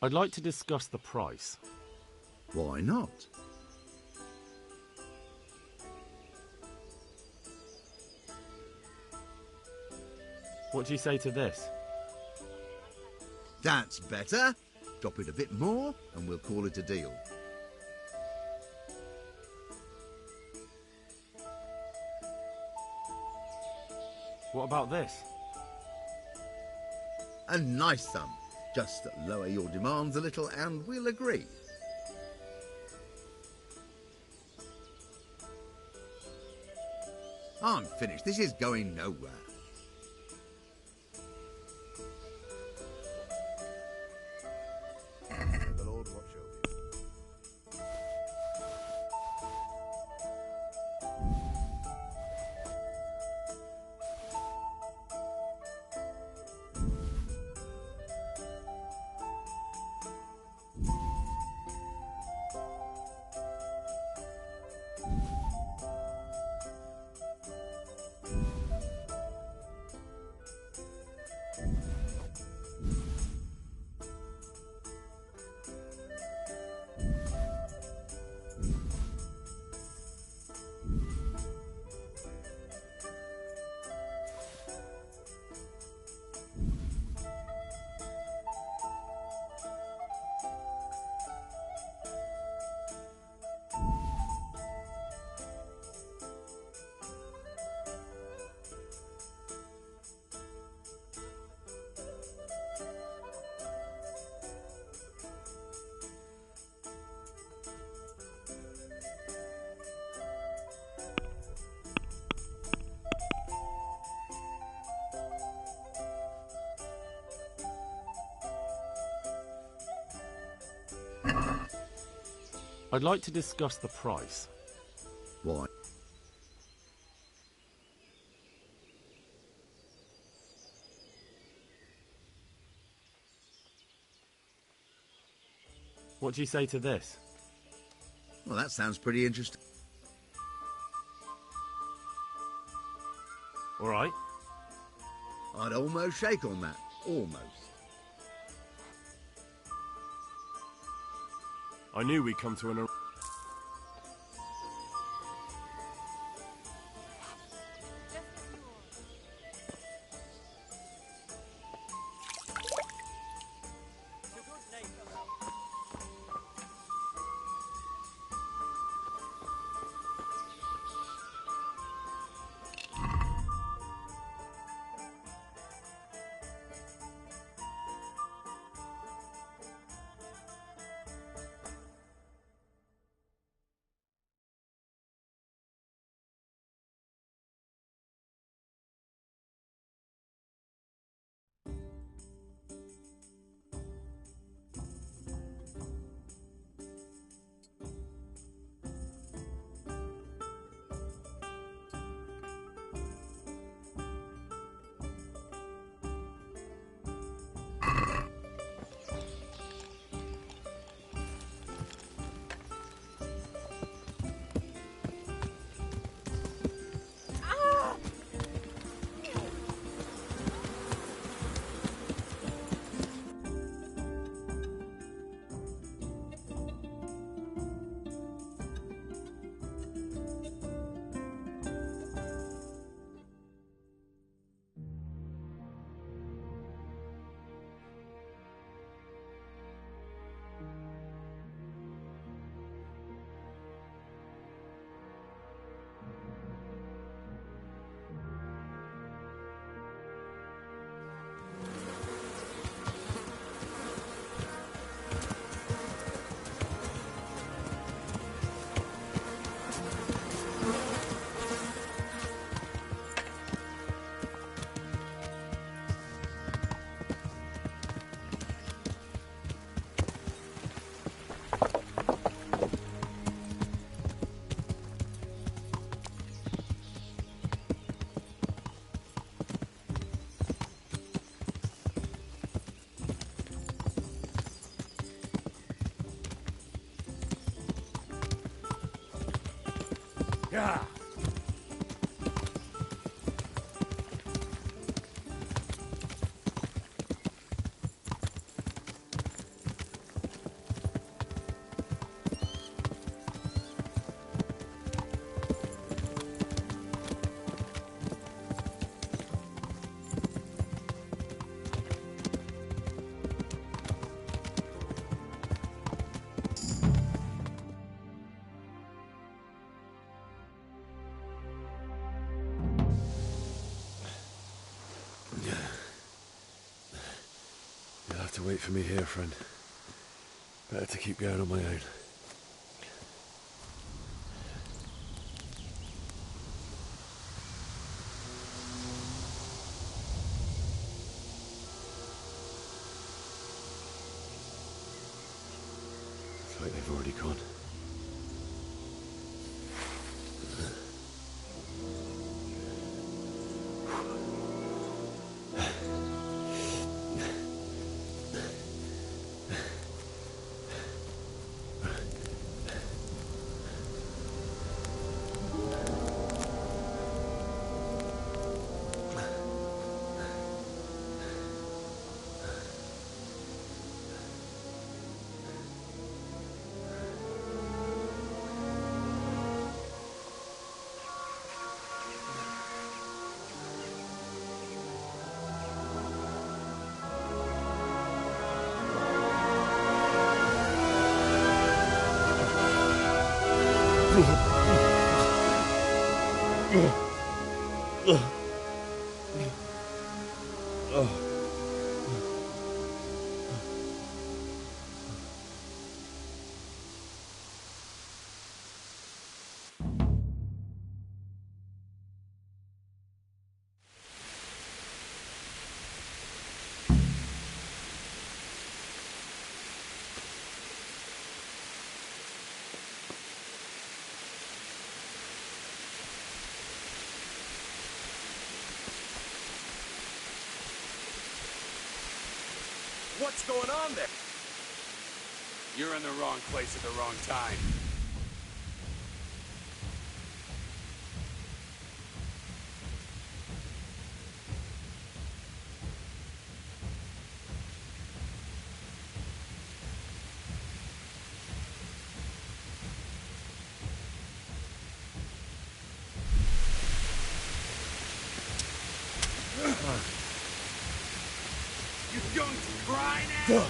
I'd like to discuss the price. Why not? What do you say to this? That's better. Drop it a bit more and we'll call it a deal. What about this? A nice sum. Just lower your demands a little and we'll agree. I'm finished. This is going nowhere. The Lord watch over you. I'd like to discuss the price. Why? What do you say to this? Well, that sounds pretty interesting. All right. I'd almost shake on that. Almost. I knew we'd come to an... Yeah. to wait for me here, friend. Better to keep going on my own. Looks like they've already gone. What's going on there? You're in the wrong place at the wrong time. You going to cry now?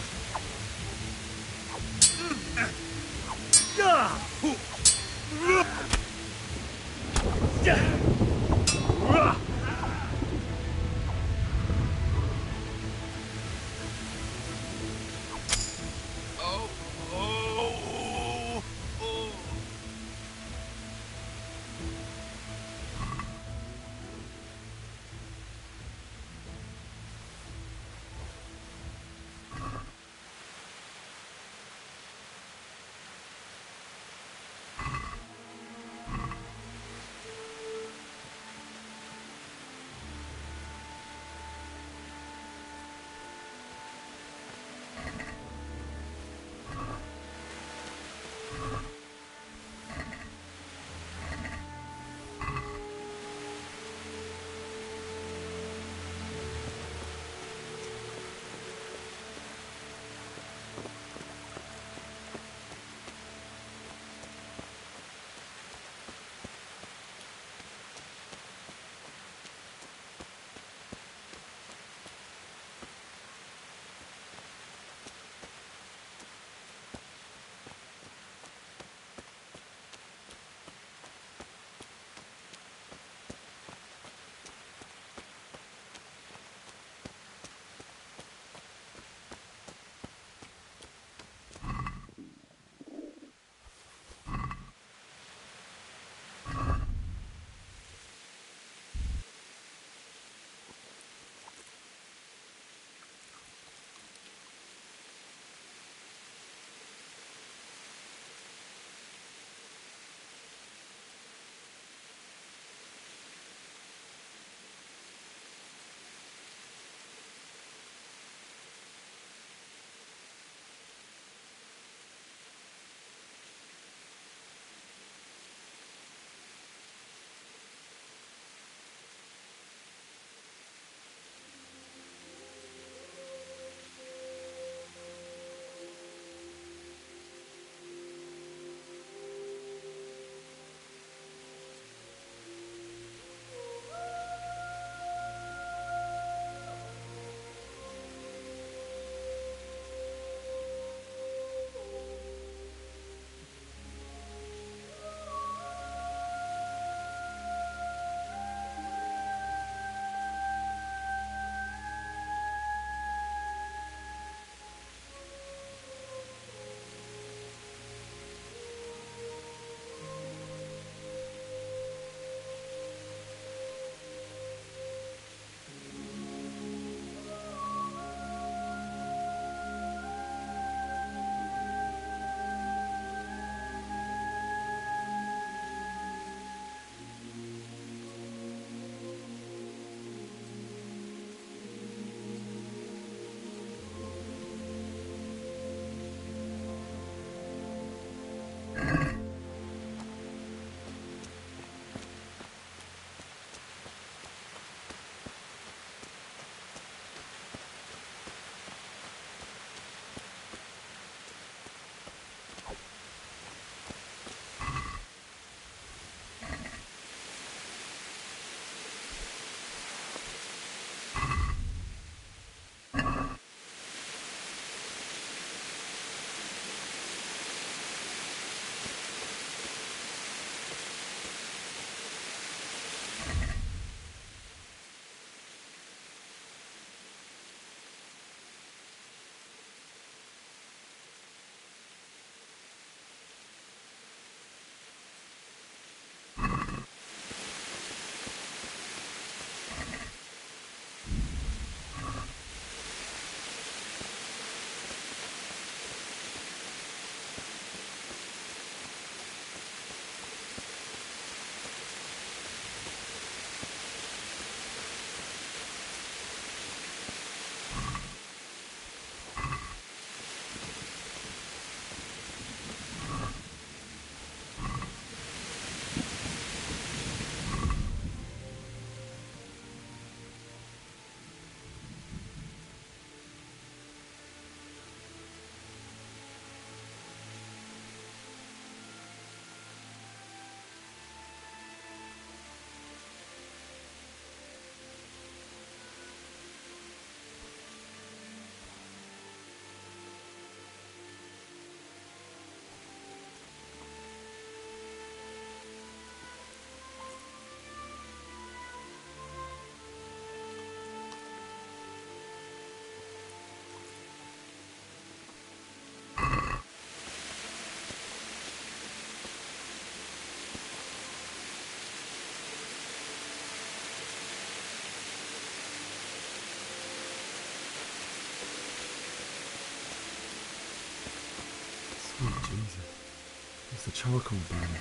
the charcoal burning?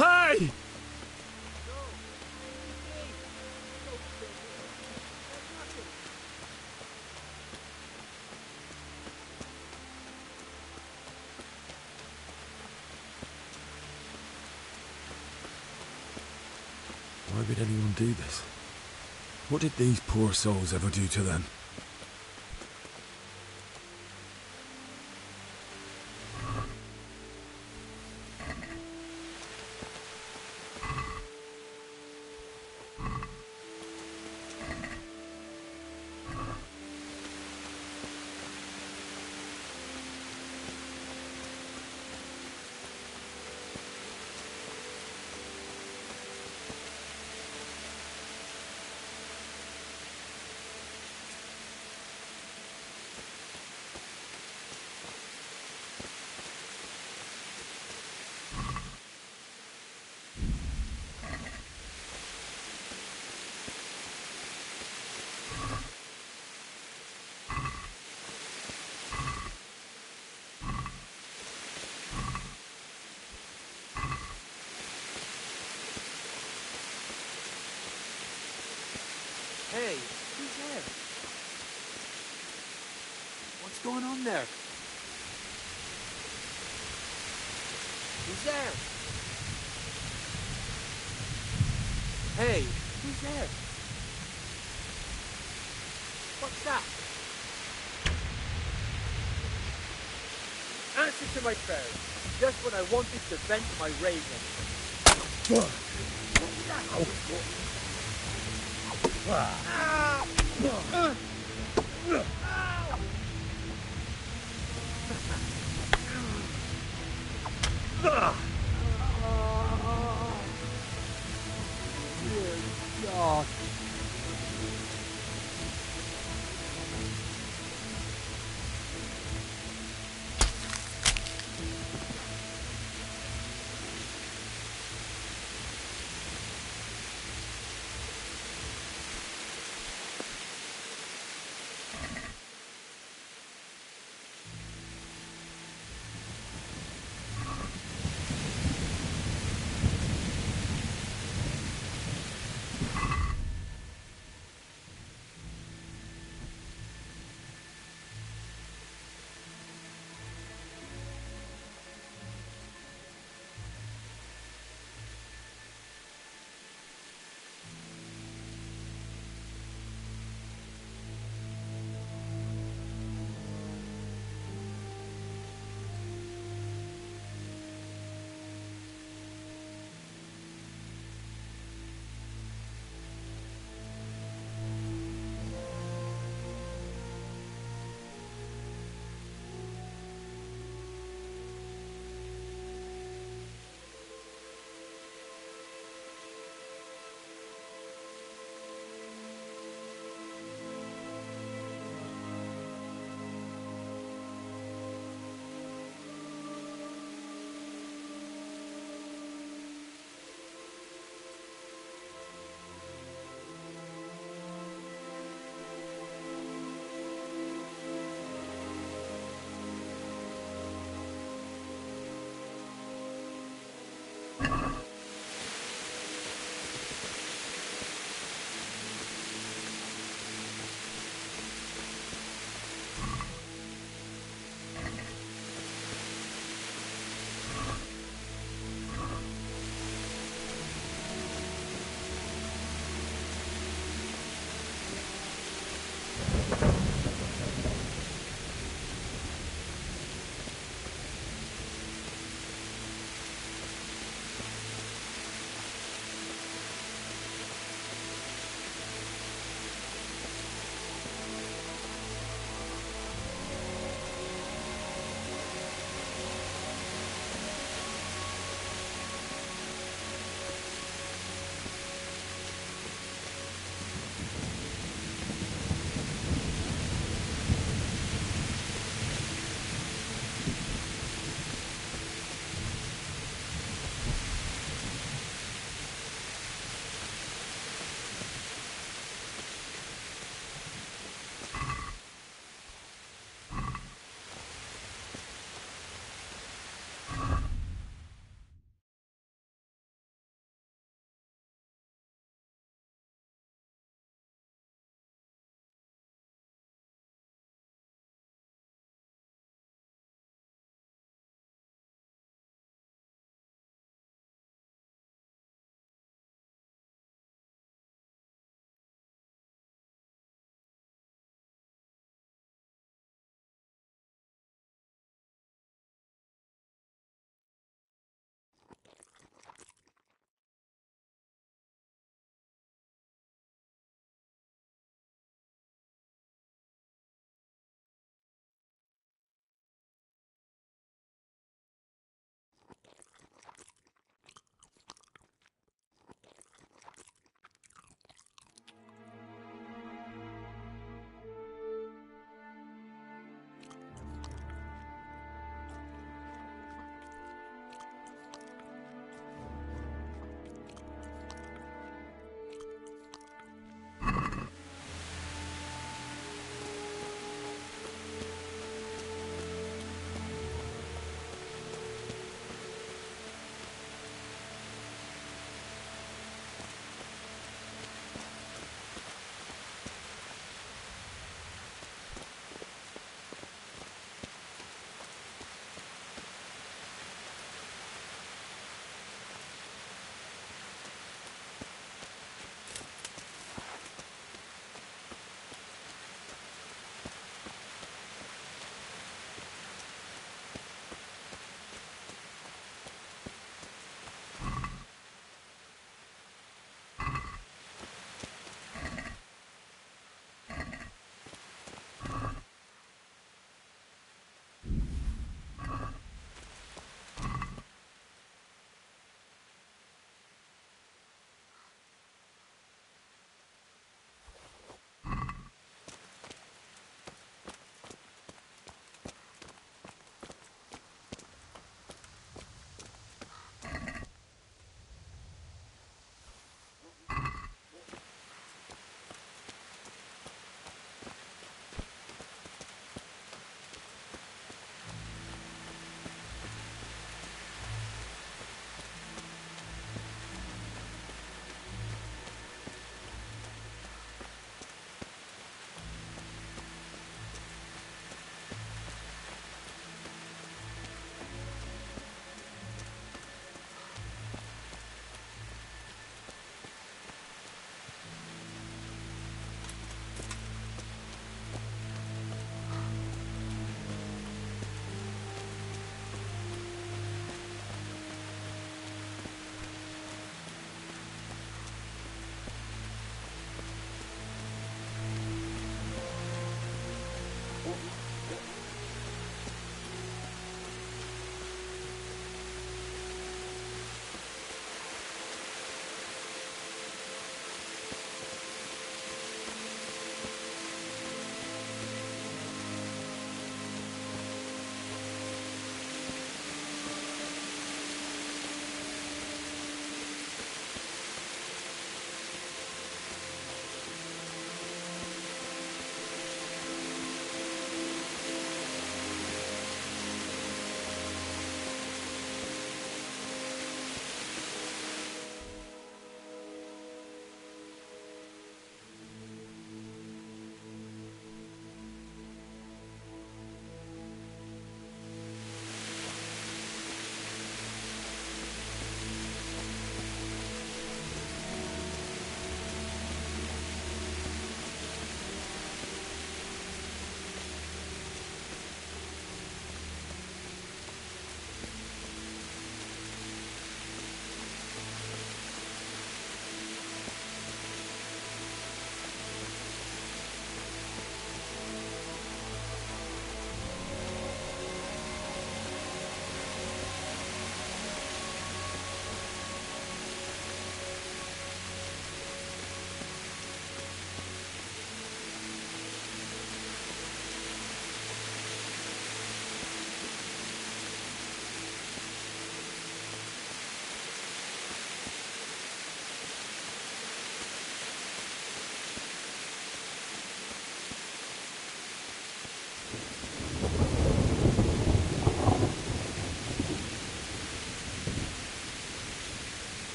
Hey! Why would anyone do this? What did these poor souls ever do to them? Hey, who's there? What's going on there? Who's there? Hey, who's there? What's that? Answer to my prayers. Just when I wanted to vent my rage on them. God.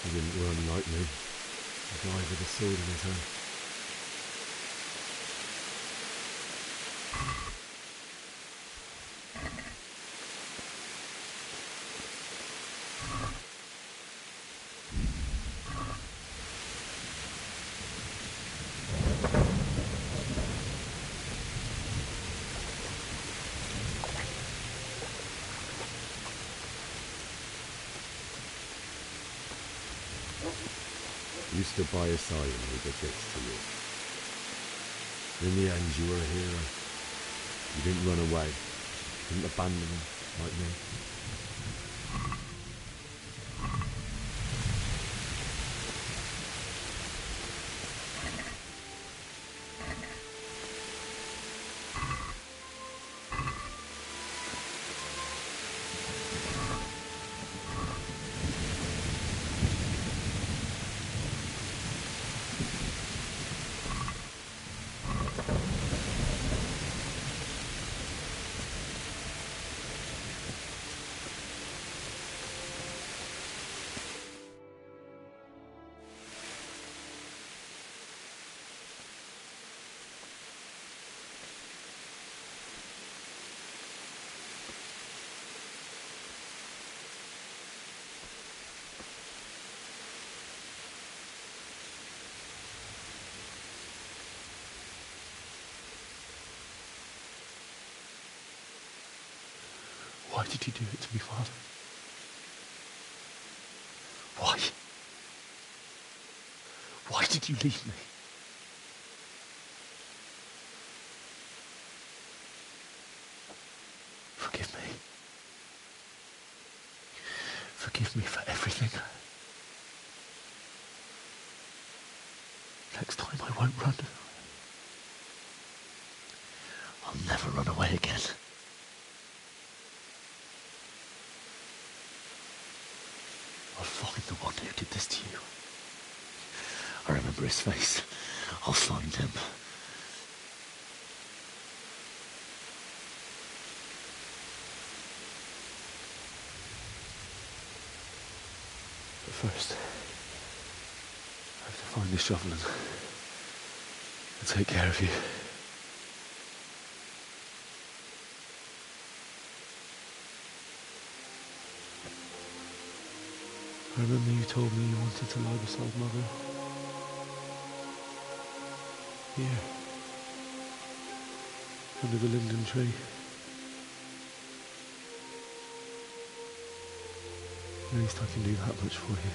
He didn't run like me. A guy with a sword in his hand. You stood by his side when he did this to you. In the end, you were a hero. You didn't run away. You didn't abandon him like me. Why did you do it to me, Father? Why? Why did you leave me? Forgive me. Forgive me for everything. Next time I won't run. I'll never run away again. I'll find the one who did this to you. I remember his face. I'll find him. But first, I have to find this shovel and take care of you. I remember you told me you wanted to lie beside Mother. Here. Under the linden tree. At least I can do that much for you.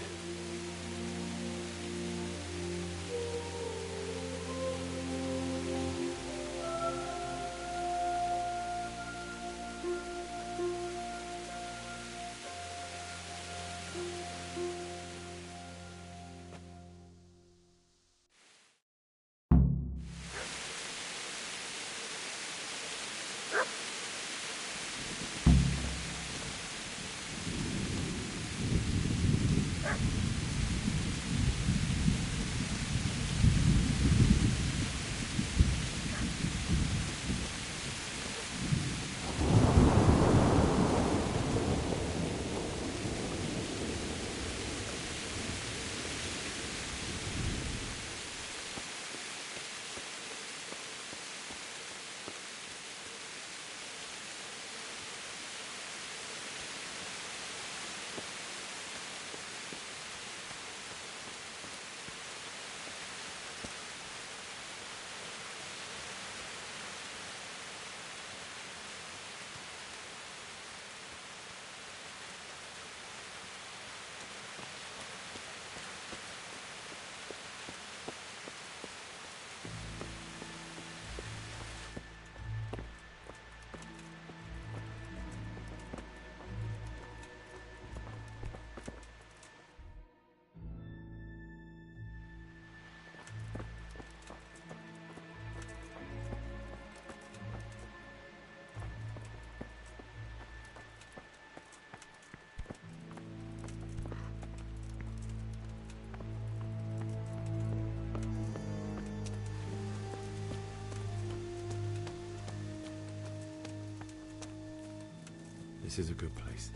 This is a good place.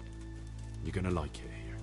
You're gonna like it here.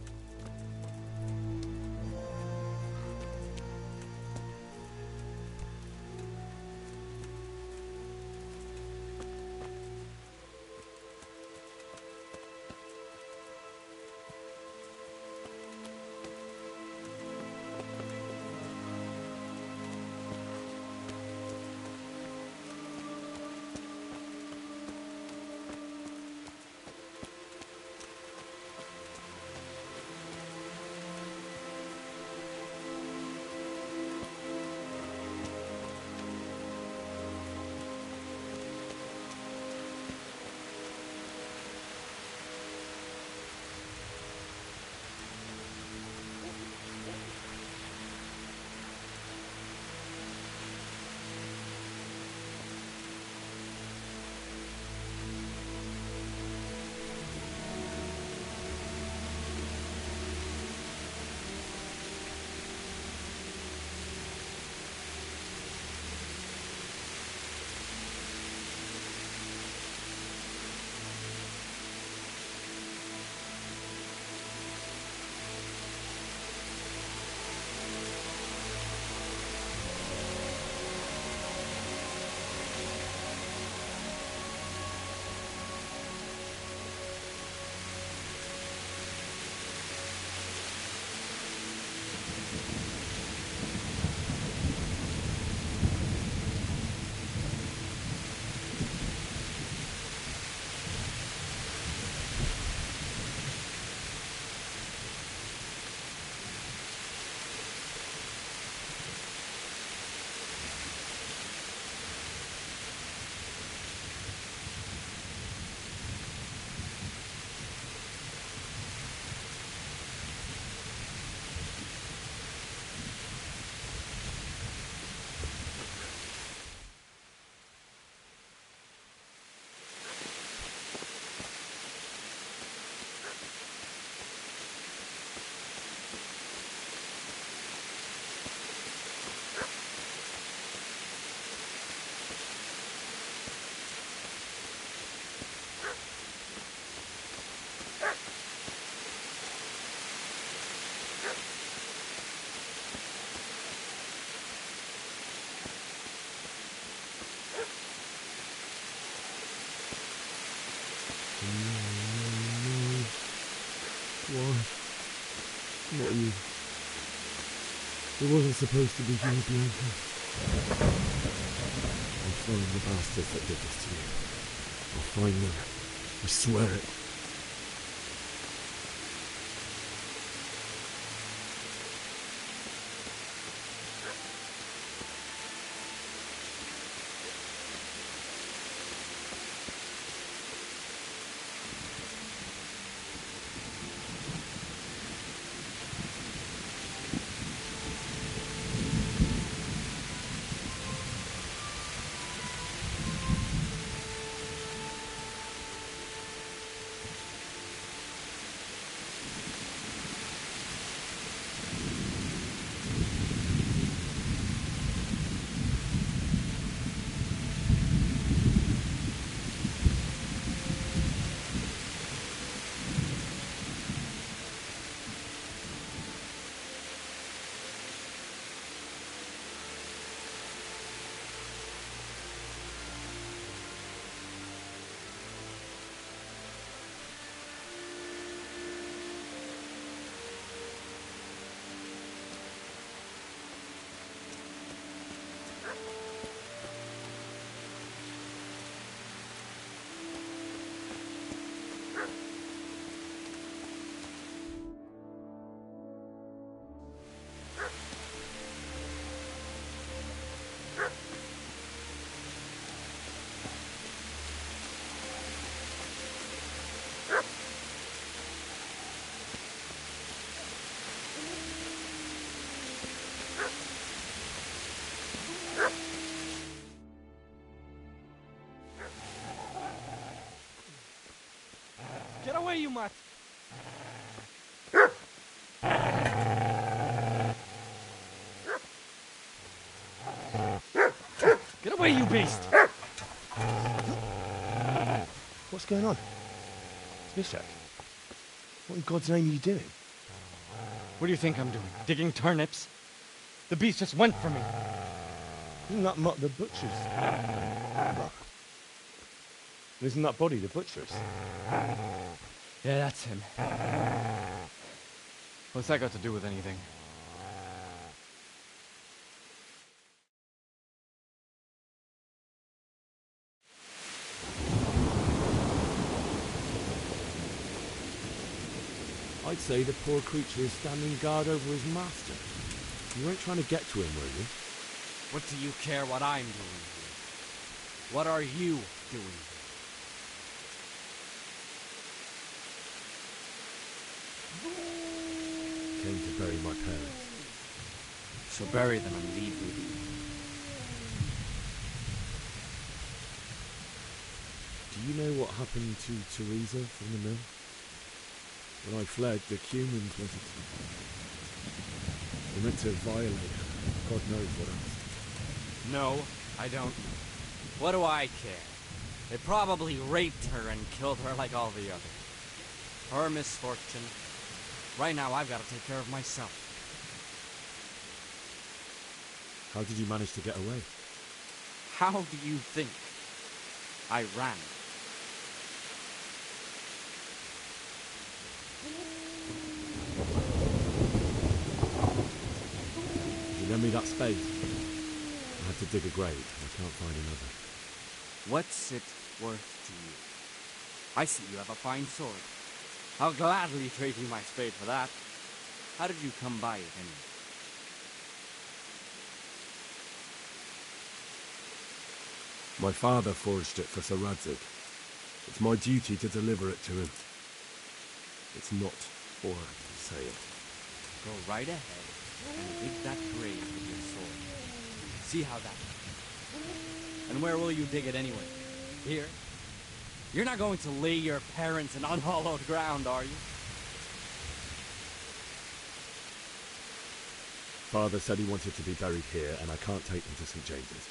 Not you. It wasn't supposed to be you, Bianca. I'll find the bastards that did this to you. I'll find them. I swear it. Get away, you mutt! Get away, you beast! What's going on? Zbyszek, what in God's name are you doing? What do you think I'm doing? Digging turnips? The beast just went for me. Isn't that not the butcher's? Isn't that body the butcher's? Yeah, that's him. What's that got to do with anything? I'd say the poor creature is standing guard over his master. You weren't trying to get to him, were you? What do you care what I'm doing here? What are you doing here? Came to bury my parents. So bury them and leave with you. Do you know what happened to Teresa from the mill? When I fled, the humans wanted to... They meant to violate her. God knows what else. No, I don't. What do I care? They probably raped her and killed her like all the others. Her misfortune. Right now, I've got to take care of myself. How did you manage to get away? How do you think? I ran. You lend me that spade. I had to dig a grave. I can't find another. What's it worth to you? I see you have a fine sword. I'll gladly trade you my spade for that. How did you come by it anyway? My father forged it for Sir Radzig. It's my duty to deliver it to him. It's not for sale. Go right ahead and dig that grave with your sword. See how that goes. And where will you dig it anyway? Here? You're not going to lay your parents in unhallowed ground, are you? Father said he wanted to be buried here, and I can't take them to St. James's.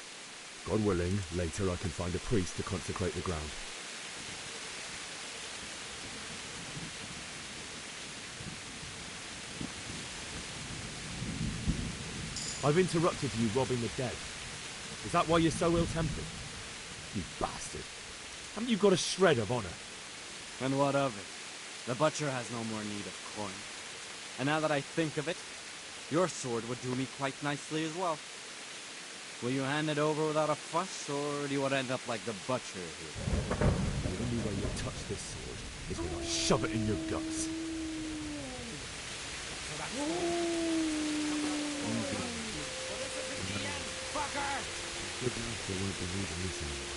God willing, later I can find a priest to consecrate the ground. I've interrupted you robbing the dead. Is that why you're so ill-tempered? You bastard. Haven't you got a shred of honor? And what of it? The butcher has no more need of coin. And now that I think of it, your sword would do me quite nicely as well. Will you hand it over without a fuss, or do you want to end up like the butcher here? The only way you touch this sword is when I shove it in your guts. Good enough, they won't be needing this anymore.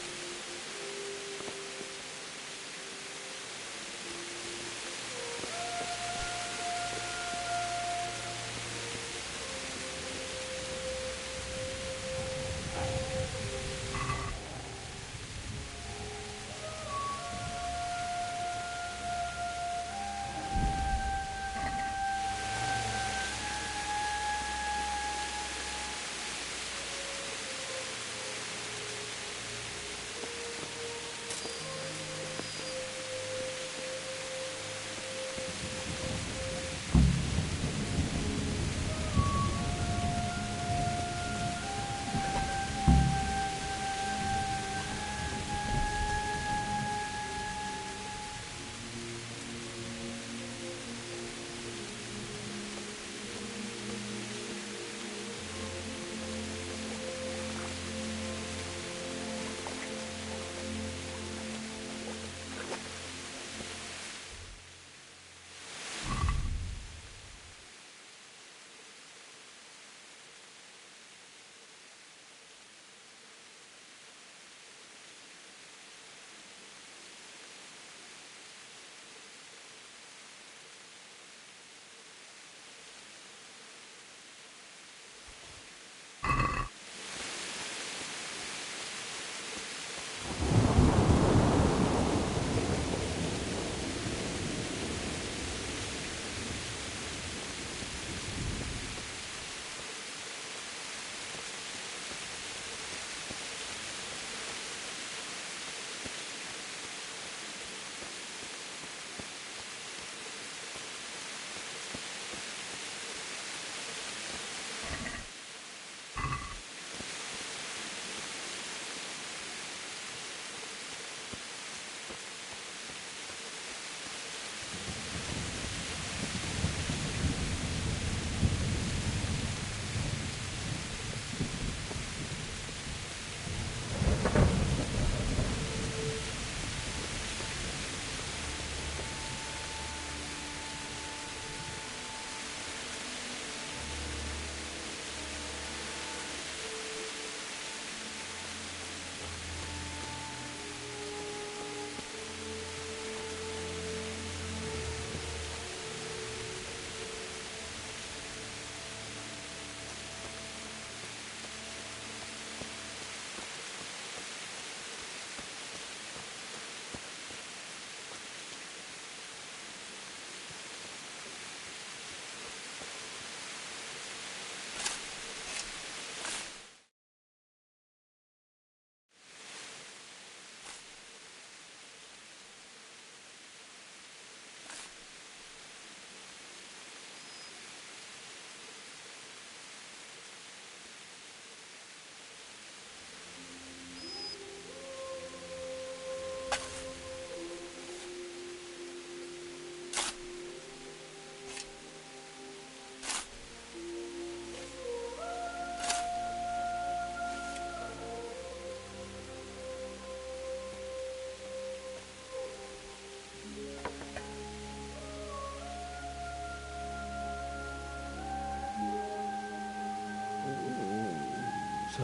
So,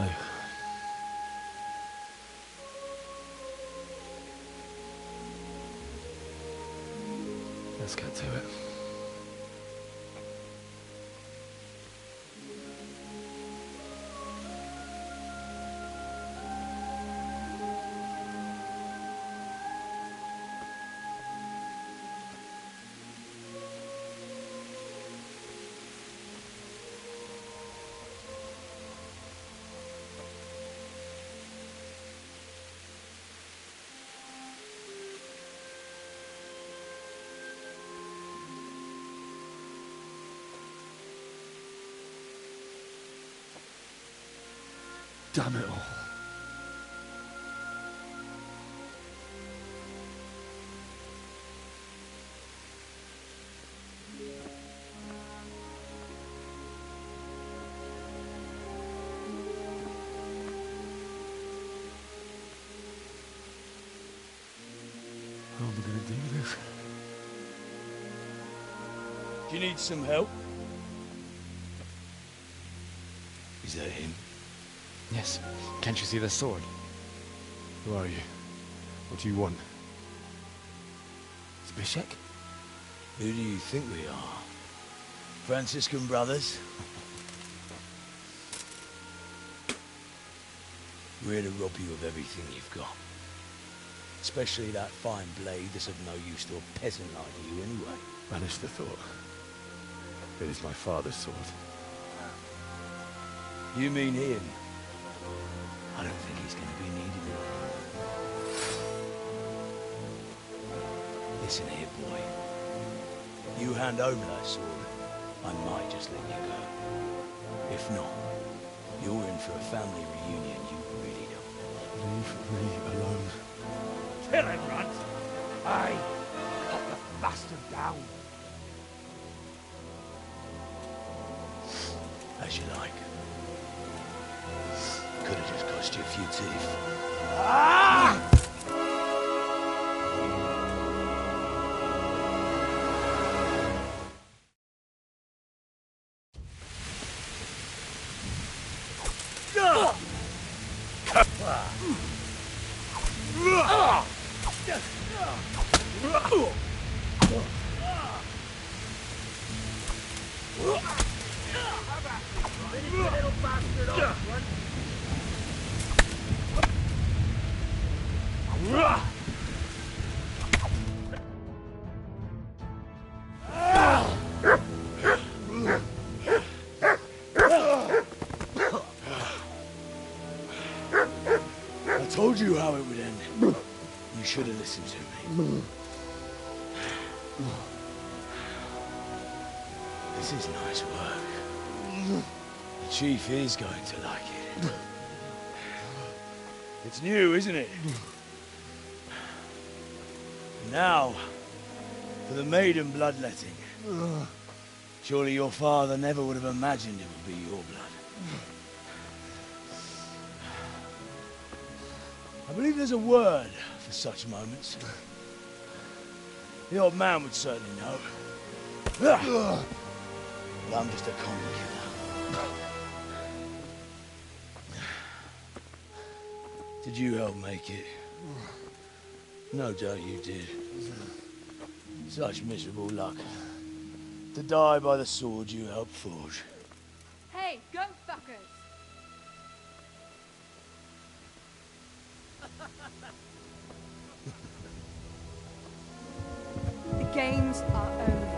let's get to it. Damn it all. You need some help? Is that him? Yes. Can't you see the sword? Who are you? What do you want? Zbyszek? Who do you think we are? Franciscan brothers? We're here to rob you of everything you've got. Especially that fine blade that's of no use to a peasant like you anyway. Banish the thought. It is my father's sword. You mean him? I don't think he's going to be needed. Listen here, boy. You hand over that sword, I might just let you go. If not, you're in for a family reunion you really don't. Leave me alone. Kill him, Runt! Aye! Cut the bastard down! As you like. Could have just cost you a few teeth. Ah! I told you how it would end. You should have listened to me. This is nice work. The chief is going to like it. It's new, isn't it? Now, for the maiden bloodletting. Surely your father never would have imagined it would be your blood. I believe there's a word for such moments. The old man would certainly know. But I'm just a common killer. Did you help make it? No doubt you did. Such miserable luck. To die by the sword you helped forge. Hey, go fuckers! The games are over.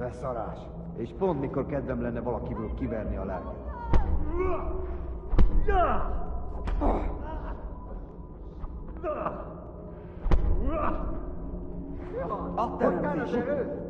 Beszarás. És pont mikor kedvem lenne valakiből kiverni a lelket. Adtál az erőt?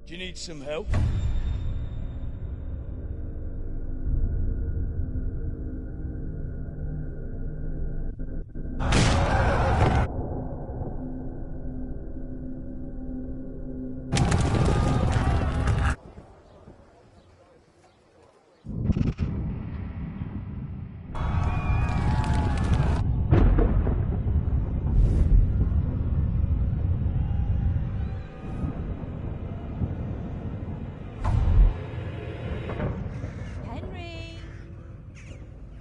Do you need some help?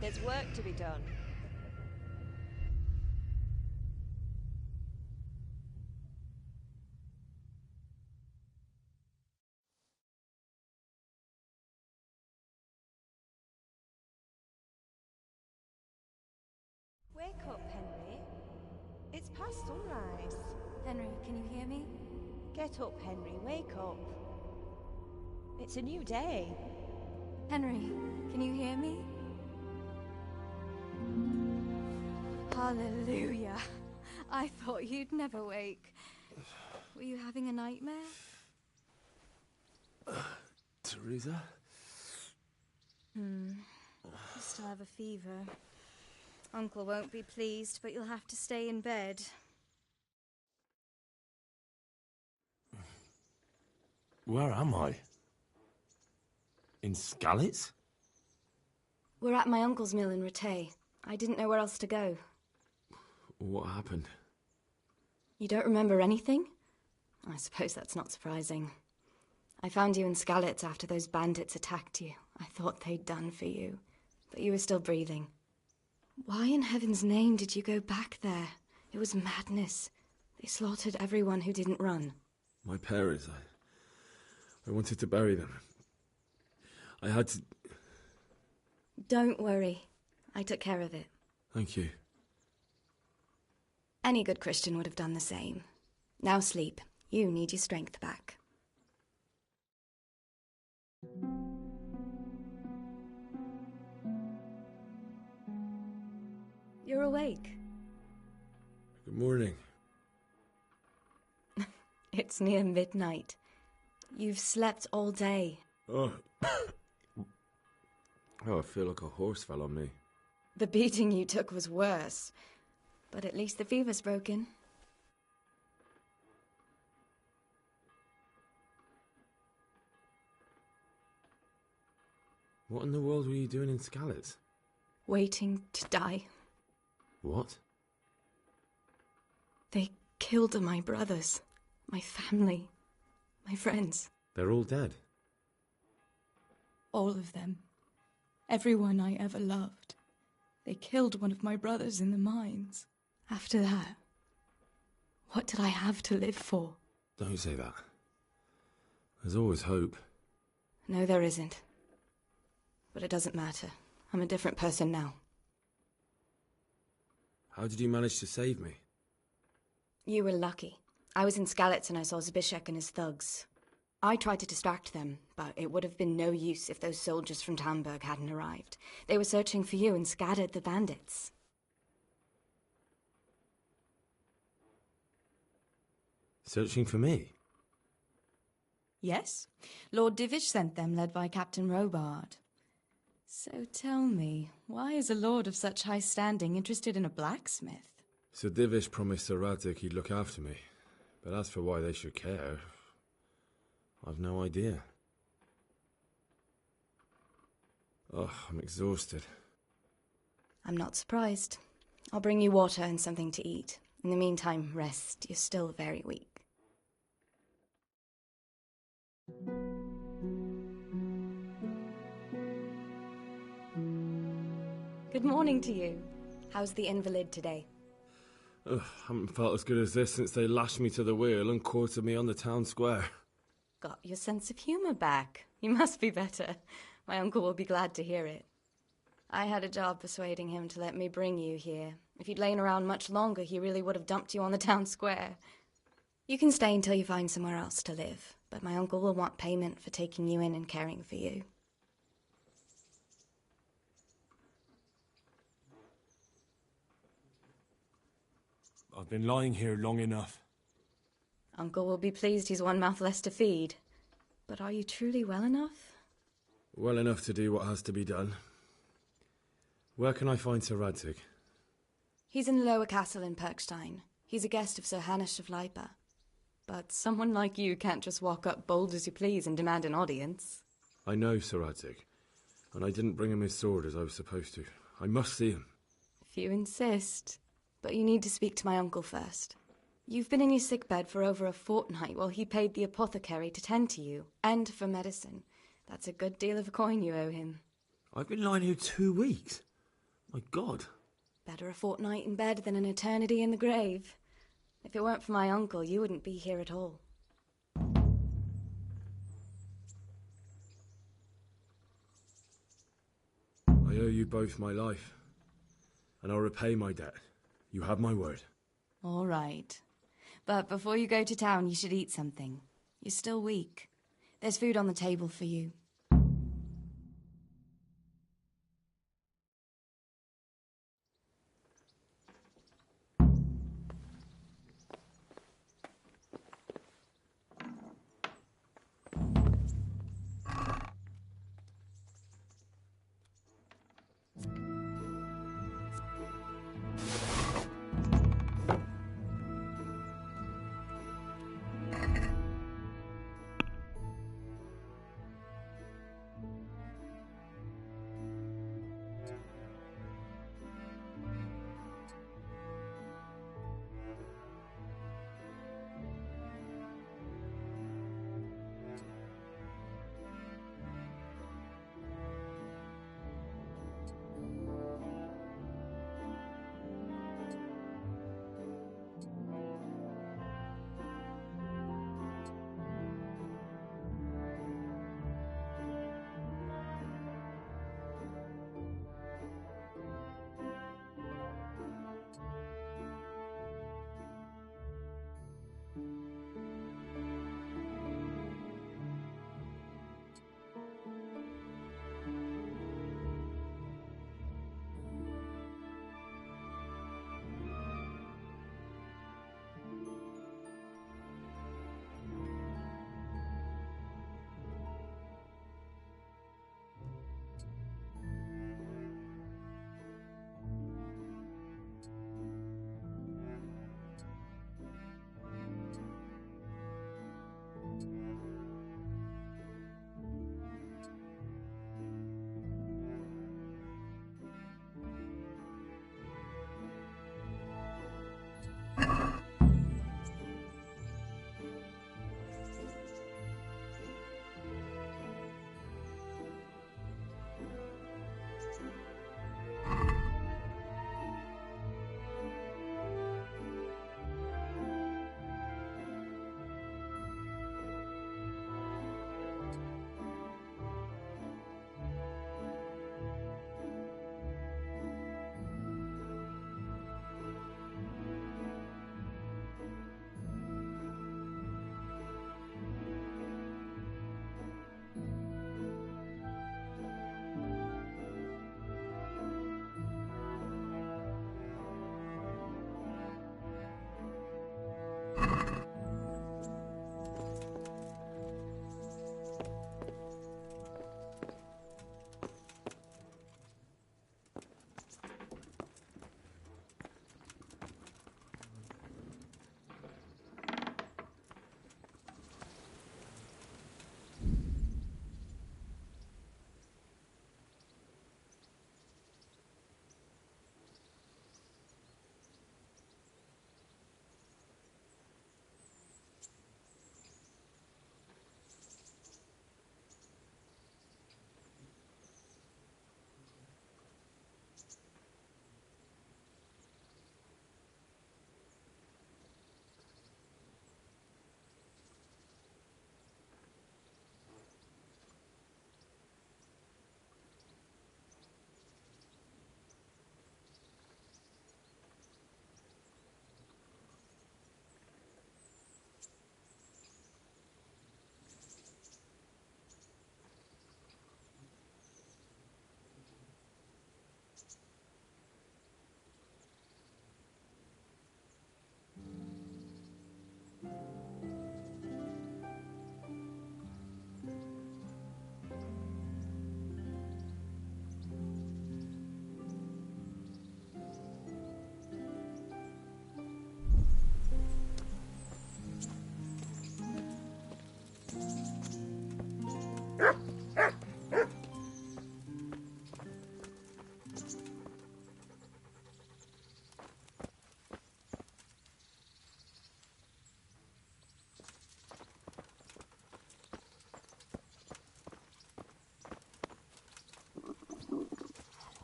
There's work to be done. Wake up, Henry. It's past sunrise. Henry, can you hear me? Get up, Henry. Wake up. It's a new day. Henry, can you hear me? Hallelujah. I thought you'd never wake. Were you having a nightmare? Teresa? You still have a fever. Uncle won't be pleased, but you'll have to stay in bed. Where am I? In Skalitz? We're at my uncle's mill in Rattay. I didn't know where else to go. What happened? You don't remember anything? I suppose that's not surprising. I found you in Skalitz after those bandits attacked you. I thought they'd done for you, but you were still breathing. Why in heaven's name did you go back there? It was madness. They slaughtered everyone who didn't run. My parents, I wanted to bury them. I had to... Don't worry. I took care of it. Thank you. Any good Christian would have done the same. Now sleep. You need your strength back. You're awake. Good morning. It's near midnight. You've slept all day. Oh. Oh, I feel like a horse fell on me. The beating you took was worse. But at least the fever's broken. What in the world were you doing in Skalitz? Waiting to die. What? They killed my brothers, my family, my friends. They're all dead. All of them. Everyone I ever loved. They killed one of my brothers in the mines. After that, what did I have to live for? Don't say that. There's always hope. No, there isn't. But it doesn't matter. I'm a different person now. How did you manage to save me? You were lucky. I was in Skalitz and I saw Zbyszek and his thugs. I tried to distract them, but it would have been no use if those soldiers from Tamburg hadn't arrived. They were searching for you and scattered the bandits. Searching for me? Yes. Lord Divish sent them, led by Captain Robard. So tell me, why is a lord of such high standing interested in a blacksmith? Sir Divish promised Sir Radzig he'd look after me. But as for why they should care, I've no idea. Oh, I'm exhausted. I'm not surprised. I'll bring you water and something to eat. In the meantime, rest. You're still very weak. Good morning to you. How's the invalid today? Ugh, haven't felt as good as this since they lashed me to the wheel and quartered me on the town square. Got your sense of humour back. You must be better. My uncle will be glad to hear it. I had a job persuading him to let me bring you here. If you'd lain around much longer, he really would have dumped you on the town square. You can stay until you find somewhere else to live, but my uncle will want payment for taking you in and caring for you. I've been lying here long enough. Uncle will be pleased he's one mouth less to feed. But are you truly well enough? Well enough to do what has to be done. Where can I find Sir Radzig? He's in the lower castle in Perkstein. He's a guest of Sir Hanush of Leipa. But someone like you can't just walk up bold as you please and demand an audience. I know Sir Radzig, and I didn't bring him his sword as I was supposed to. I must see him. If you insist. But you need to speak to my uncle first. You've been in your sickbed for over a fortnight while he paid the apothecary to tend to you, and for medicine. That's a good deal of a coin you owe him. I've been lying here 2 weeks. My God. Better a fortnight in bed than an eternity in the grave. If it weren't for my uncle, you wouldn't be here at all. I owe you both my life, and I'll repay my debt. You have my word. All right. But before you go to town, you should eat something. You're still weak. There's food on the table for you.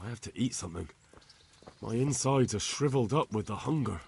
I have to eat something. My insides are shriveled up with the hunger.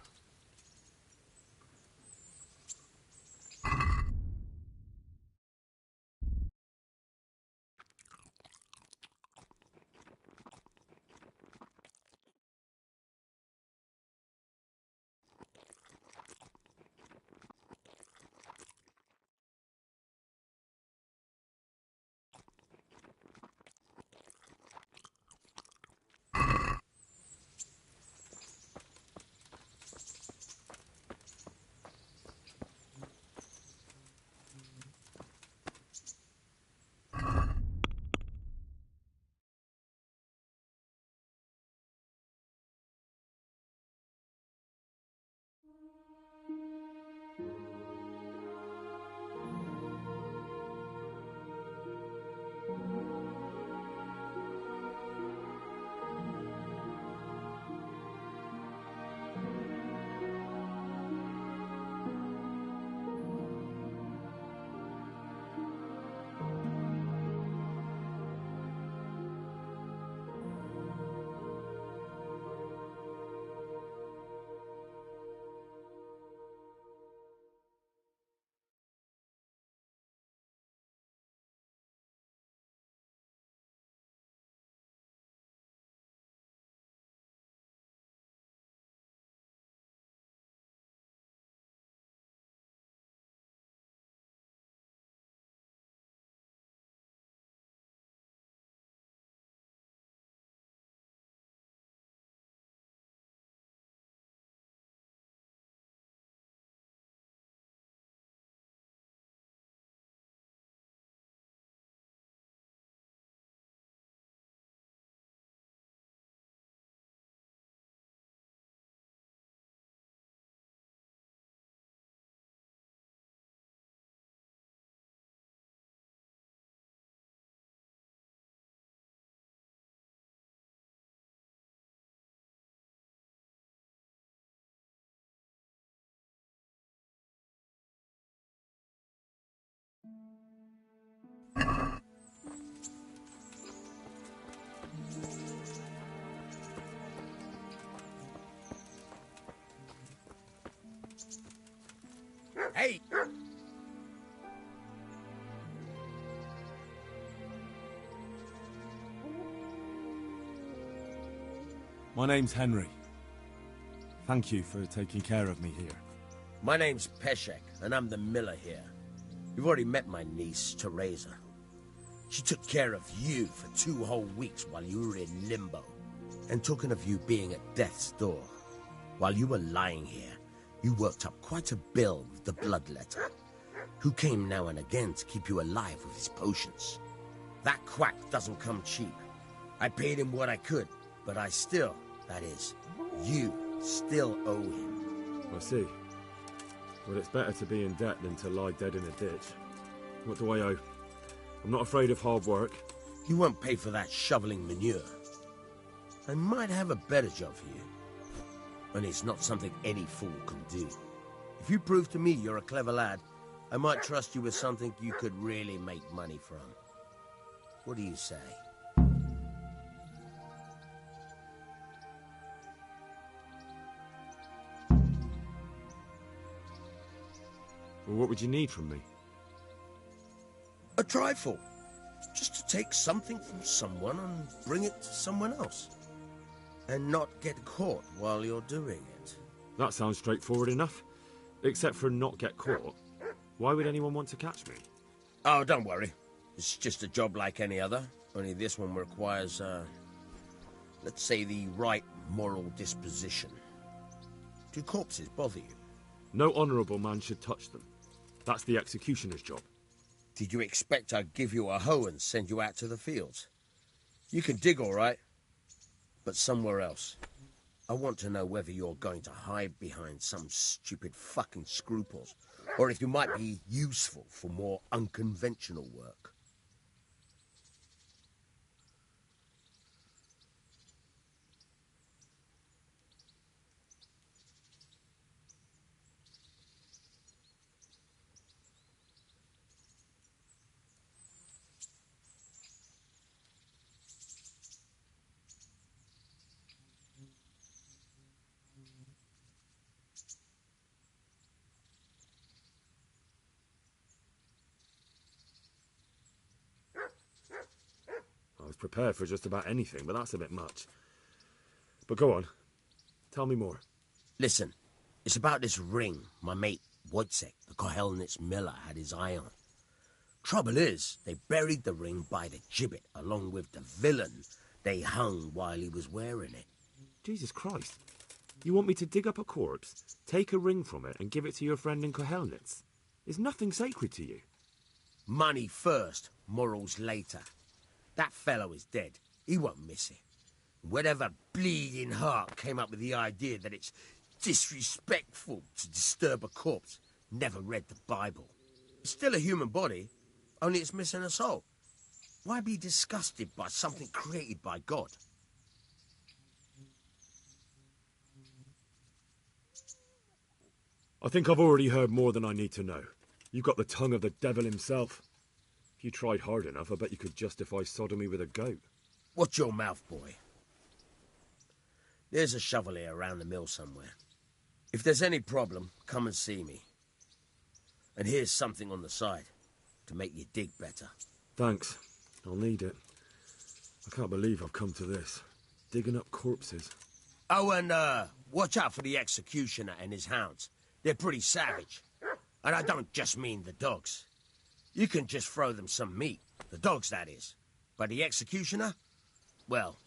Hey! My name's Henry. Thank you for taking care of me here. My name's Peshek, and I'm the miller here. You've already met my niece, Teresa. She took care of you for 2 whole weeks while you were in limbo. And talking of you being at death's door, while you were lying here, you worked up quite a bill with the bloodletter, who came now and again to keep you alive with his potions. That quack doesn't come cheap. I paid him what I could, but I still, that is, you still owe him. I see. Well, it's better to be in debt than to lie dead in a ditch. What do I owe? I'm not afraid of hard work. You won't pay for that shoveling manure. I might have a better job for you. And it's not something any fool can do. If you prove to me you're a clever lad, I might trust you with something you could really make money from. What do you say? Well, what would you need from me? A trifle. Just to take something from someone and bring it to someone else. And not get caught while you're doing it. That sounds straightforward enough. Except for not get caught. Why would anyone want to catch me? Oh, don't worry. It's just a job like any other. Only this one requires, let's say the right moral disposition. Do corpses bother you? No honourable man should touch them. That's the executioner's job. Did you expect I'd give you a hoe and send you out to the fields? You can dig all right, but somewhere else. I want to know whether you're going to hide behind some stupid fucking scruples, or if you might be useful for more unconventional work. prepared for just about anything, but that's a bit much. But go on. Tell me more. Listen, it's about this ring my mate Wojciech, the Kohelnitz miller, had his eye on. Trouble is, they buried the ring by the gibbet along with the villain they hung while he was wearing it. Jesus Christ. You want me to dig up a corpse, take a ring from it, and give it to your friend in Kohelnitz? Is nothing sacred to you? Money first, morals later. That fellow is dead. He won't miss it. Whatever bleeding heart came up with the idea that it's disrespectful to disturb a corpse never read the Bible. It's still a human body, only it's missing a soul. Why be disgusted by something created by God? I think I've already heard more than I need to know. You've got the tongue of the devil himself. If you tried hard enough, I bet you could justify sodomy with a goat. Watch your mouth, boy. There's a shovel here around the mill somewhere. If there's any problem, come and see me. And here's something on the side to make you dig better. Thanks. I'll need it. I can't believe I've come to this. Digging up corpses. Oh, and watch out for the executioner and his hounds. They're pretty savage. And I don't just mean the dogs. You can just throw them some meat. The dogs, that is. But the executioner? Well,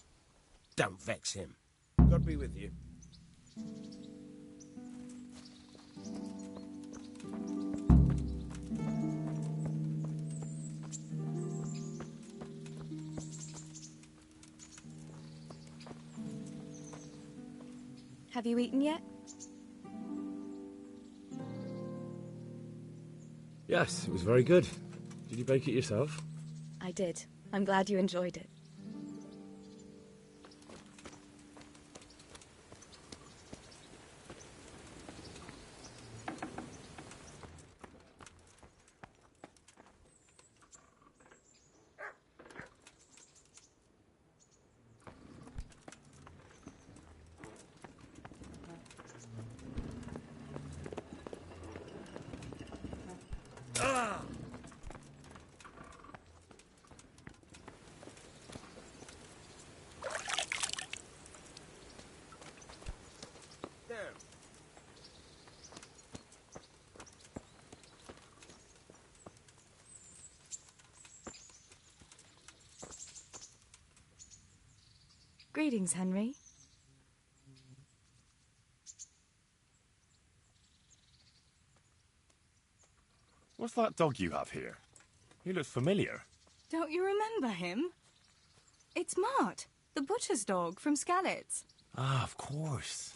don't vex him. God be with you. Have you eaten yet? Yes, it was very good. Did you bake it yourself? I did. I'm glad you enjoyed it. Greetings, Henry. What's that dog you have here? He looks familiar. Don't you remember him? It's Mart, the butcher's dog from Skalitz. Ah, of course.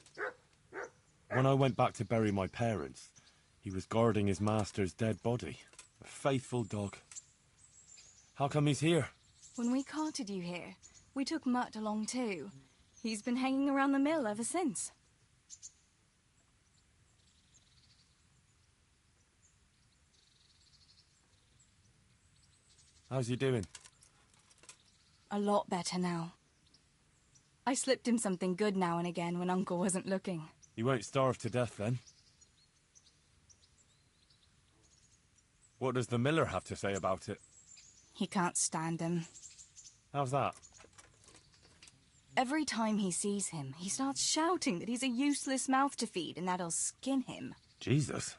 When I went back to bury my parents, he was guarding his master's dead body. A faithful dog. How come he's here? When we carted you here, we took Mutt along too. He's been hanging around the mill ever since. How's he doing? A lot better now. I slipped him something good now and again when Uncle wasn't looking. He won't starve to death then. What does the miller have to say about it? He can't stand him. How's that? Every time he sees him, he starts shouting that he's a useless mouth to feed and that he'll skin him. Jesus.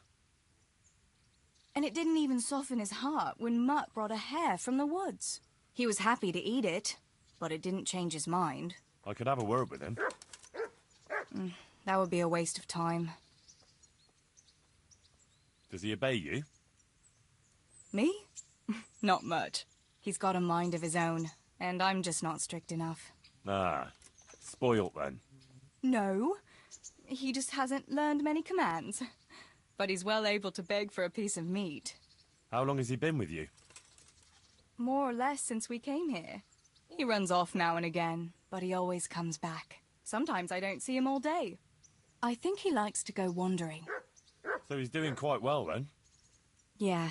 And it didn't even soften his heart when Mutt brought a hare from the woods. He was happy to eat it, but it didn't change his mind. I could have a word with him. That would be a waste of time. Does he obey you? Me? Not much. He's got a mind of his own, and I'm just not strict enough. Ah, spoilt then. No, he just hasn't learned many commands. But he's well able to beg for a piece of meat. How long has he been with you? More or less since we came here. He runs off now and again, but he always comes back. Sometimes I don't see him all day. I think he likes to go wandering. So he's doing quite well then? Yeah.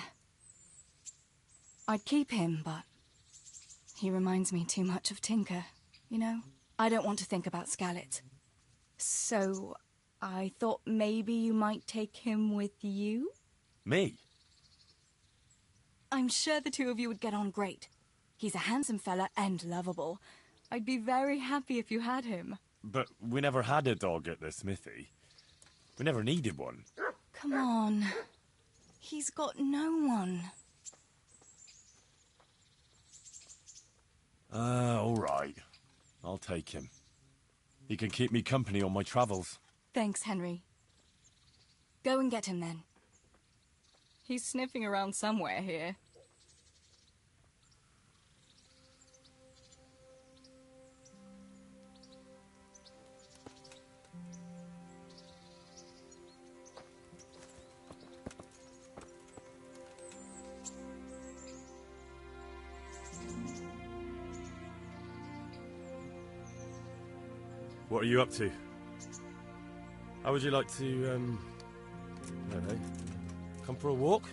I'd keep him, but he reminds me too much of Tinker, you know? I don't want to think about Skalitz. So I thought maybe you might take him with you? Me? I'm sure the two of you would get on great. He's a handsome fella and lovable. I'd be very happy if you had him. But we never had a dog at the smithy. We never needed one. Come on. He's got no one. All right. I'll take him. He can keep me company on my travels. Thanks, Henry. Go and get him then. He's sniffing around somewhere here. What are you up to? How would you like to, I don't know, come for a walk?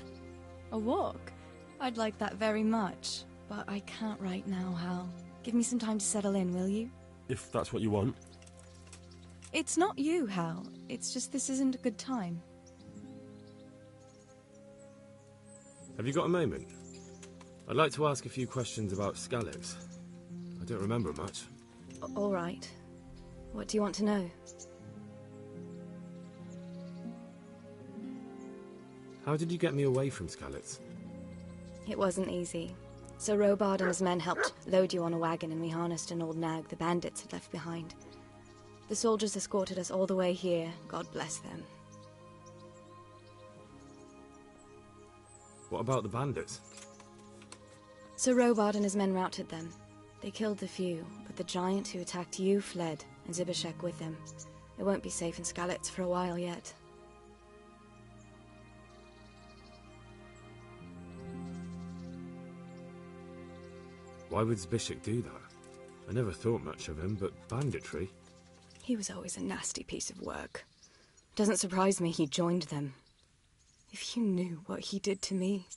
A walk? I'd like that very much, but I can't right now, Hal. Give me some time to settle in, will you? If that's what you want. It's not you, Hal. It's just this isn't a good time. Have you got a moment? I'd like to ask a few questions about Skalitz. I don't remember much. All right. What do you want to know? How did you get me away from Skalitz? It wasn't easy. Sir Robard and his men helped load you on a wagon and we harnessed an old nag the bandits had left behind. The soldiers escorted us all the way here, God bless them. What about the bandits? Sir Robard and his men routed them. They killed the few, but the giant who attacked you fled, and Zibishek with him. It won't be safe in Skalitz for a while yet. Why would Zbyszek do that? I never thought much of him, but banditry? He was always a nasty piece of work. Doesn't surprise me he joined them. If you knew what he did to me.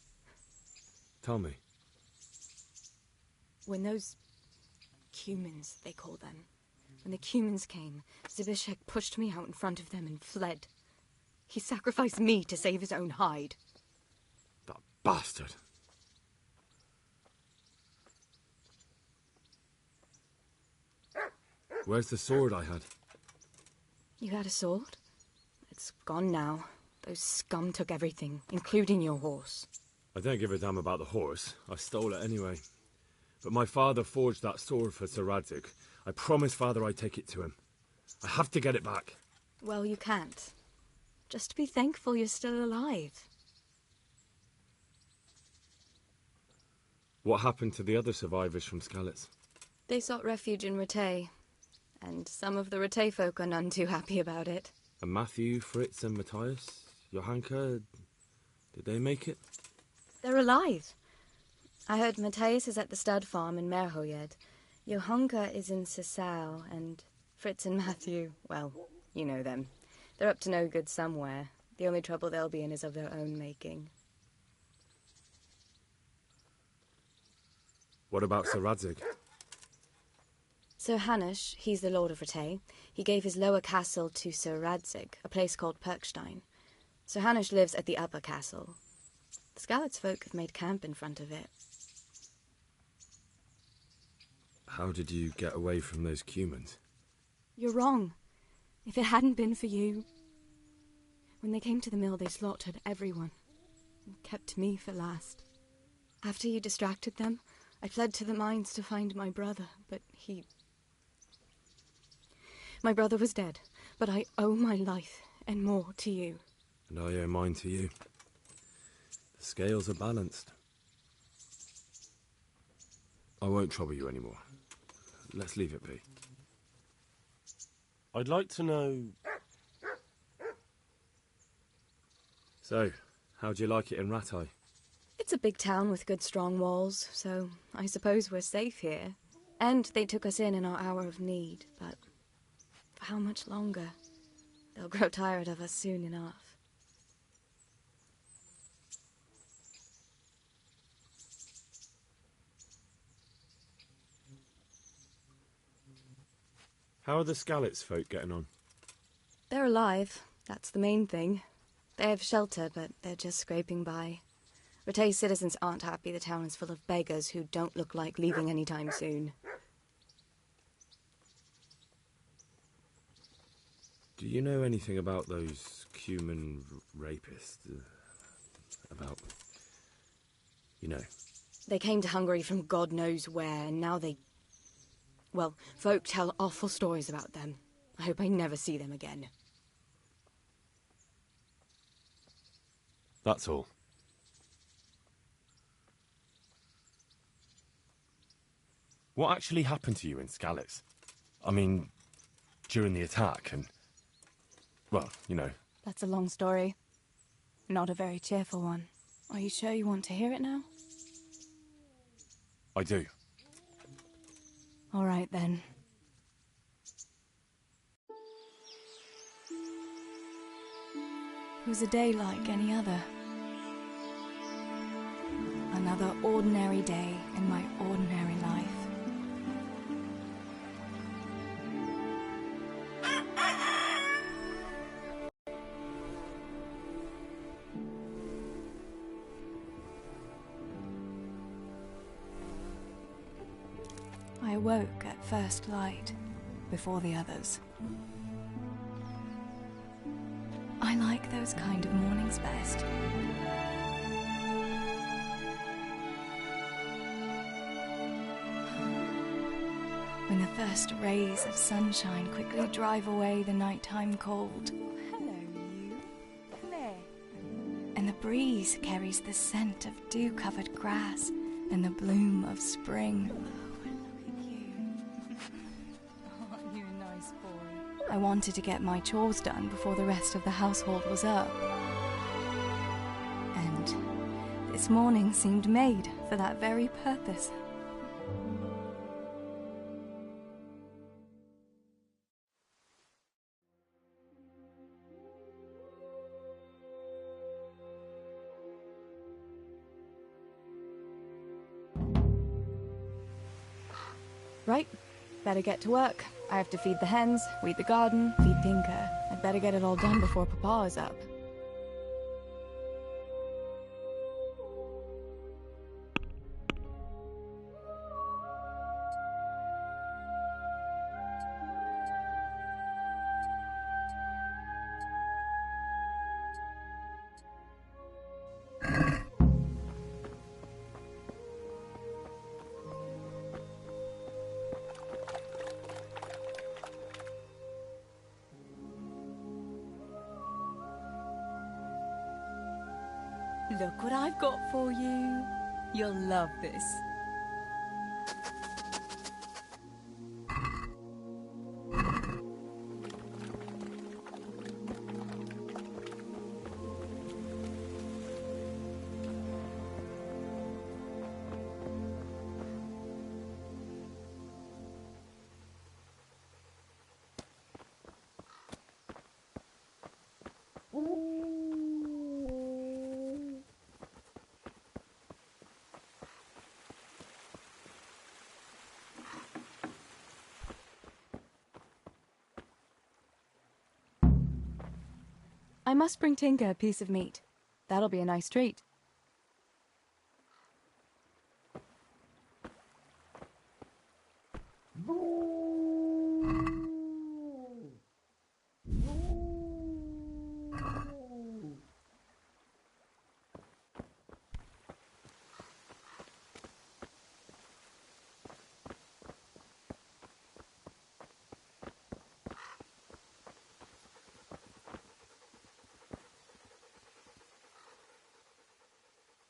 Tell me. When those Cumans, they call them. When the Cumans came, Zbyszek pushed me out in front of them and fled. He sacrificed me to save his own hide. That bastard. Where's the sword I had? You had a sword? It's gone now. Those scum took everything, including your horse. I don't give a damn about the horse. I stole it anyway. But my father forged that sword for Sir Radzig. I promised Father I'd take it to him. I have to get it back. Well, you can't. Just be thankful you're still alive. What happened to the other survivors from Skalitz? They sought refuge in Rattay, and some of the Rattay folk are none too happy about it. And Matthew, Fritz and Matthias? Johanka? Did they make it? They're alive. I heard Matthias is at the stud farm in Merhojed. Johanka is in Sasau, and Fritz and Matthew, well, you know them. They're up to no good somewhere. The only trouble they'll be in is of their own making. What about Sir Radzig? Sir Hanush, he's the Lord of Rattay. He gave his lower castle to Sir Radzig, a place called Perkstein. Sir Hanush lives at the upper castle. The Skalitz folk have made camp in front of it. How did you get away from those Cumans? You're wrong. If it hadn't been for you... When they came to the mill, they slaughtered everyone, and kept me for last. After you distracted them, I fled to the mines to find my brother, but he... My brother was dead, but I owe my life and more to you. And I owe mine to you. The scales are balanced. I won't trouble you anymore. Let's leave it be. I'd like to know... So, how'd you like it in Rattay? It's a big town with good strong walls, so I suppose we're safe here. And they took us in our hour of need, but for how much longer? They'll grow tired of us soon enough. How are the Skalitz folk getting on? They're alive, that's the main thing. They have shelter, but they're just scraping by. Rattay's citizens aren't happy the town is full of beggars who don't look like leaving anytime soon. Do you know anything about those Cuman rapists? About... you know. They came to Hungary from God knows where, and now they... well, folk tell awful stories about them. I hope I never see them again. That's all. What actually happened to you in Skalitz? I mean, during the attack and... well, you know. That's a long story. Not a very cheerful one. Are you sure you want to hear it now? I do. All right, then. It was a day like any other. Another ordinary day in my ordinary life. I awoke at first light, before the others. I like those kind of mornings best. When the first rays of sunshine quickly drive away the nighttime cold. Hello, you. Come here. And the breeze carries the scent of dew-covered grass and the bloom of spring. I wanted to get my chores done before the rest of the household was up. And this morning seemed made for that very purpose. Right, better get to work. I have to feed the hens, weed the garden, feed Tinker. I'd better get it all done before Papa is up. Look what I've got for you. You'll love this. I must bring Tinker a piece of meat. That'll be a nice treat.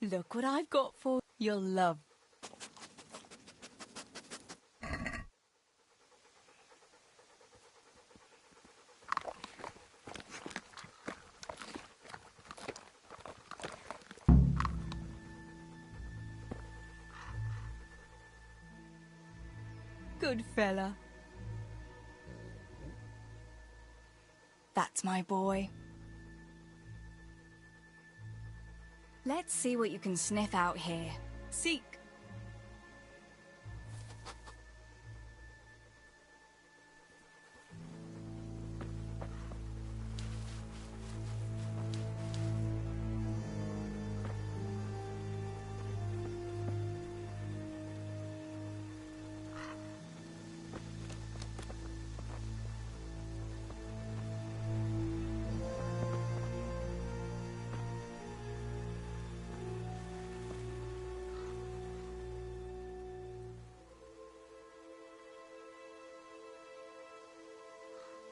Look what I've got for you. You'll love. Good fella. That's my boy. Let's see what you can sniff out here. Seek.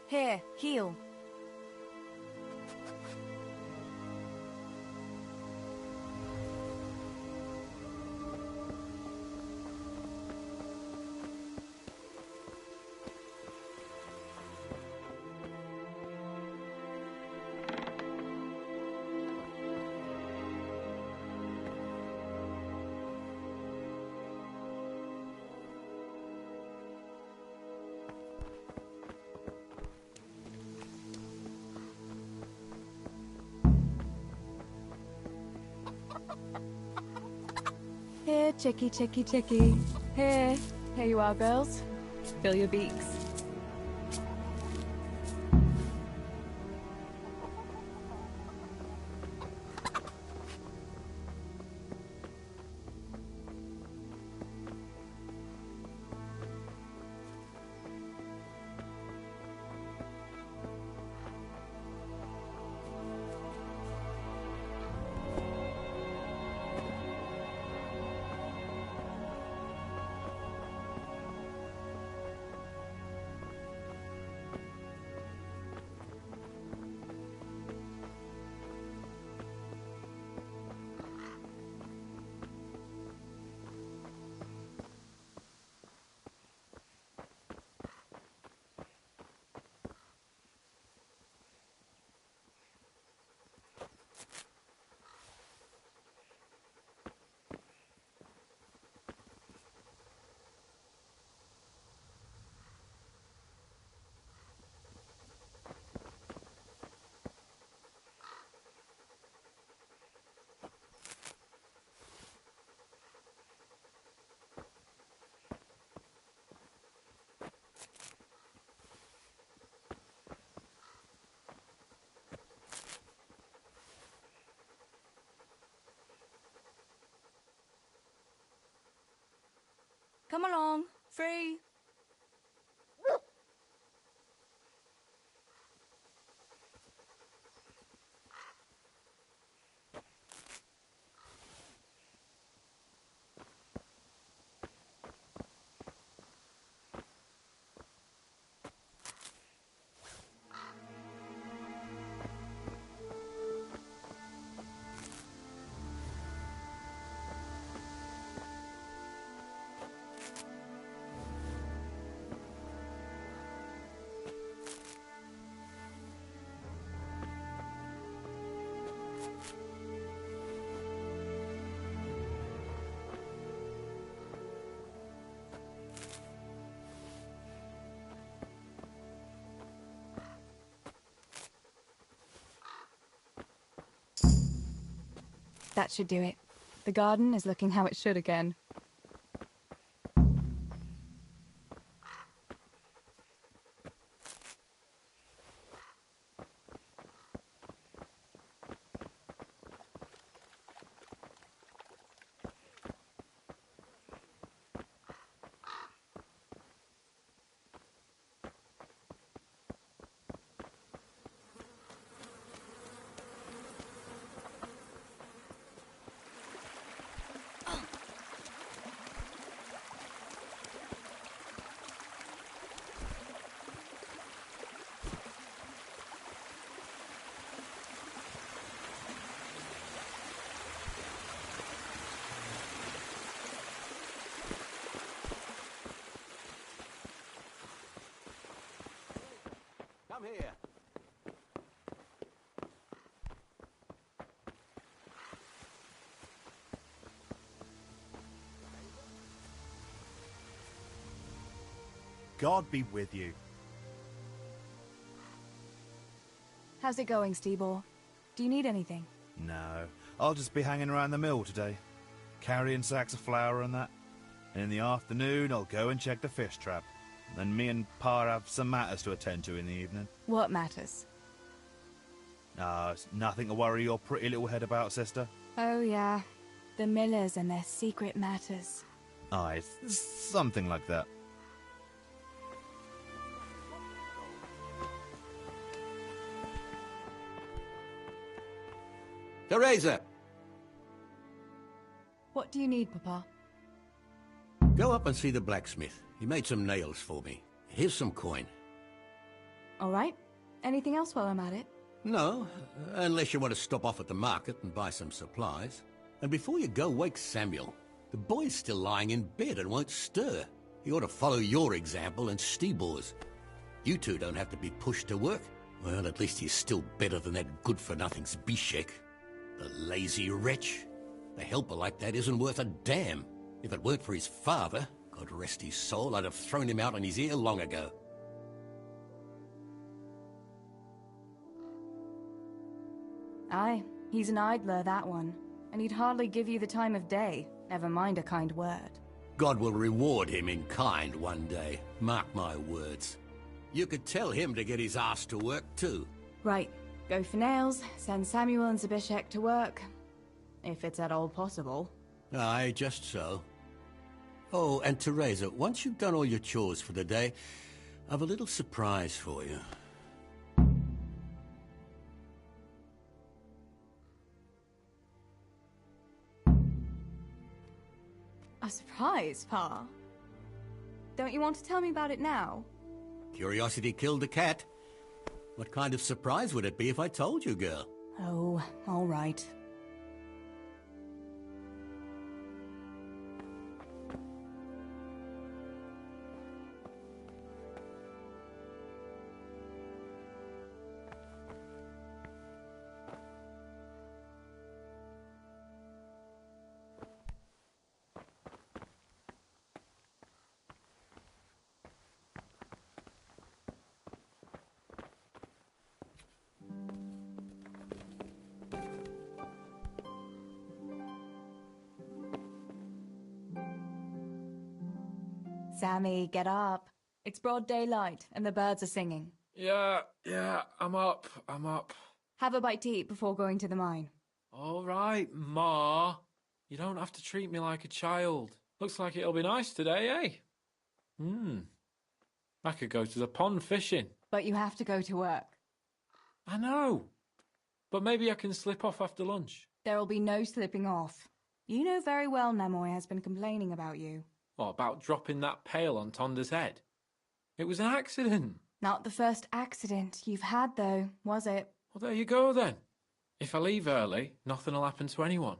Here, heal. Here, chickie, chickie, chickie. Here. Here you are, girls. Fill your beaks. Come along. Free. That should do it. The garden is looking how it should again. Come here. God be with you. How's it going, Steebor? Do you need anything? No, I'll just be hanging around the mill today, carrying sacks of flour and that. And in the afternoon, I'll go and check the fish trap. Then me and Pa have some matters to attend to in the evening. What matters? It's nothing to worry your pretty little head about, sister. Oh, yeah. The Millers and their secret matters. Aye, it's something like that. Teresa! What do you need, Papa? Go up and see the blacksmith. He made some nails for me. Here's some coin. All right. Anything else while I'm at it? No, unless you want to stop off at the market and buy some supplies. And before you go, wake Samuel. The boy's still lying in bed and won't stir. He ought to follow your example and Stibor's. You two don't have to be pushed to work. Well, at least he's still better than that good-for-nothing Zbyszek. The lazy wretch. A helper like that isn't worth a damn. If it weren't for his father, God rest his soul, I'd have thrown him out on his ear long ago. Aye, he's an idler, that one. And he'd hardly give you the time of day, never mind a kind word. God will reward him in kind one day, mark my words. You could tell him to get his ass to work too. Right, go for nails, send Samuel and Zbyszek to work. If it's at all possible. Aye, just so. Oh, and Teresa, once you've done all your chores for the day, I've a little surprise for you. A surprise, Pa? Don't you want to tell me about it now? Curiosity killed the cat. What kind of surprise would it be if I told you, girl? Oh, all right. Sammy, get up. It's broad daylight, and the birds are singing. Yeah, I'm up. Have a bite to eat before going to the mine. All right, Ma. You don't have to treat me like a child. Looks like it'll be nice today, eh? I could go to the pond fishing. But you have to go to work. I know. But maybe I can slip off after lunch. There'll be no slipping off. You know very well Nemoy has been complaining about you. What, about dropping that pail on Tonda's head? It was an accident. Not the first accident you've had, though, was it? Well, there you go, then. If I leave early, nothing'll happen to anyone.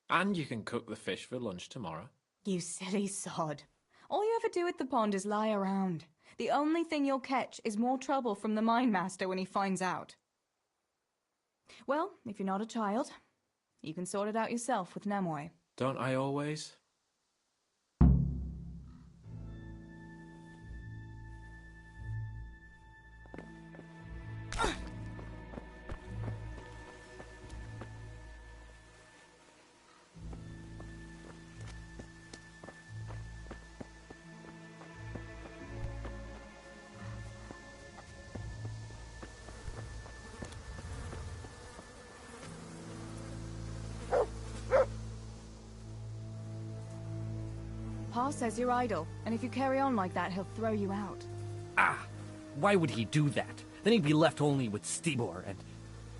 And you can cook the fish for lunch tomorrow. You silly sod. All you ever do at the pond is lie around. The only thing you'll catch is more trouble from the mine master when he finds out. Well, if you're not a child, you can sort it out yourself with Nemoy. Don't I always? Pa says you're idle, and if you carry on like that, he'll throw you out. Ah! Why would he do that? Then he'd be left only with Stibor, and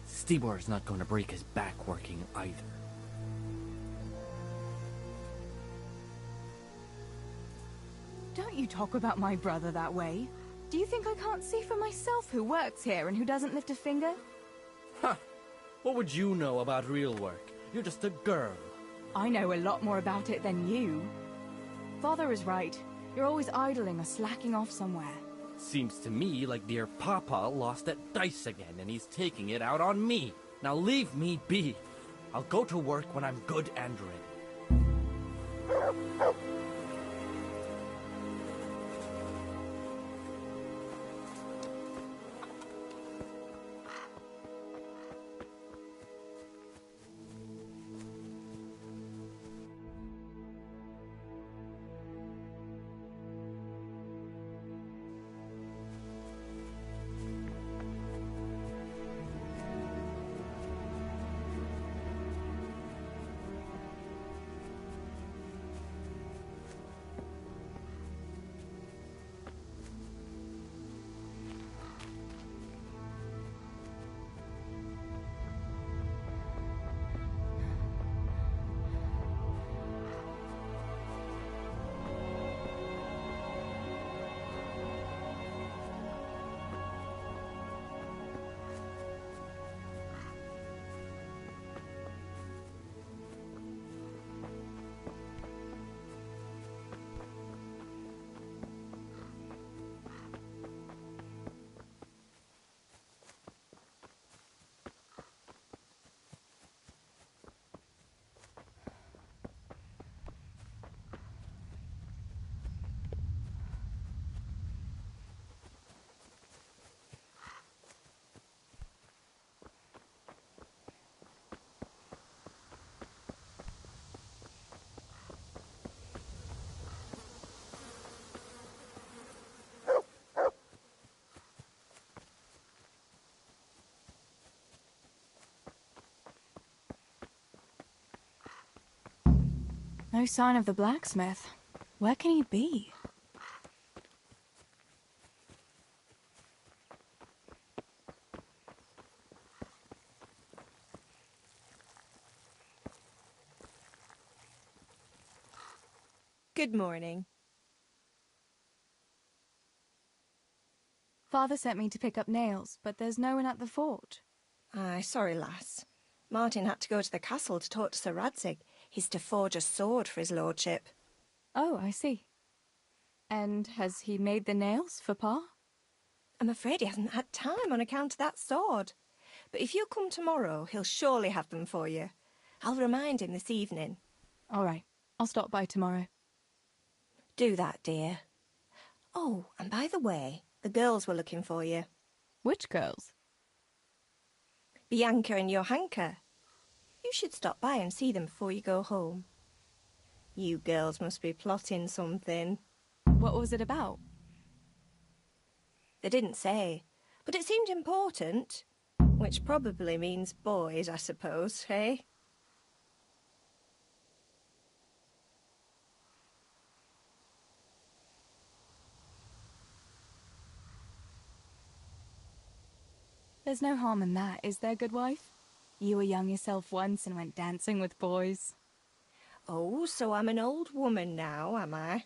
Stibor's not going to break his back working either. Don't you talk about my brother that way. Do you think I can't see for myself who works here and who doesn't lift a finger? Ha! What would you know about real work? You're just a girl. I know a lot more about it than you. Father is right. You're always idling or slacking off somewhere. Seems to me like dear Papa lost at dice again, and he's taking it out on me. Now leave me be. I'll go to work when I'm good and ready. No sign of the blacksmith. Where can he be? Good morning. Father sent me to pick up nails, but there's no one at the fort. Aye, sorry, lass. Martin had to go to the castle to talk to Sir Radzig. He's to forge a sword for his lordship. Oh, I see. And has he made the nails for Pa? I'm afraid he hasn't had time on account of that sword. But if you come tomorrow, he'll surely have them for you. I'll remind him this evening. All right. I'll stop by tomorrow. Do that, dear. Oh, and by the way, the girls were looking for you. Which girls? Bianca and Johanka. You should stop by and see them before you go home. You girls must be plotting something. What was it about? They didn't say, but it seemed important. Which probably means boys, I suppose, eh? There's no harm in that, is there, good wife? You were young yourself once and went dancing with boys. Oh, so I'm an old woman now, am I?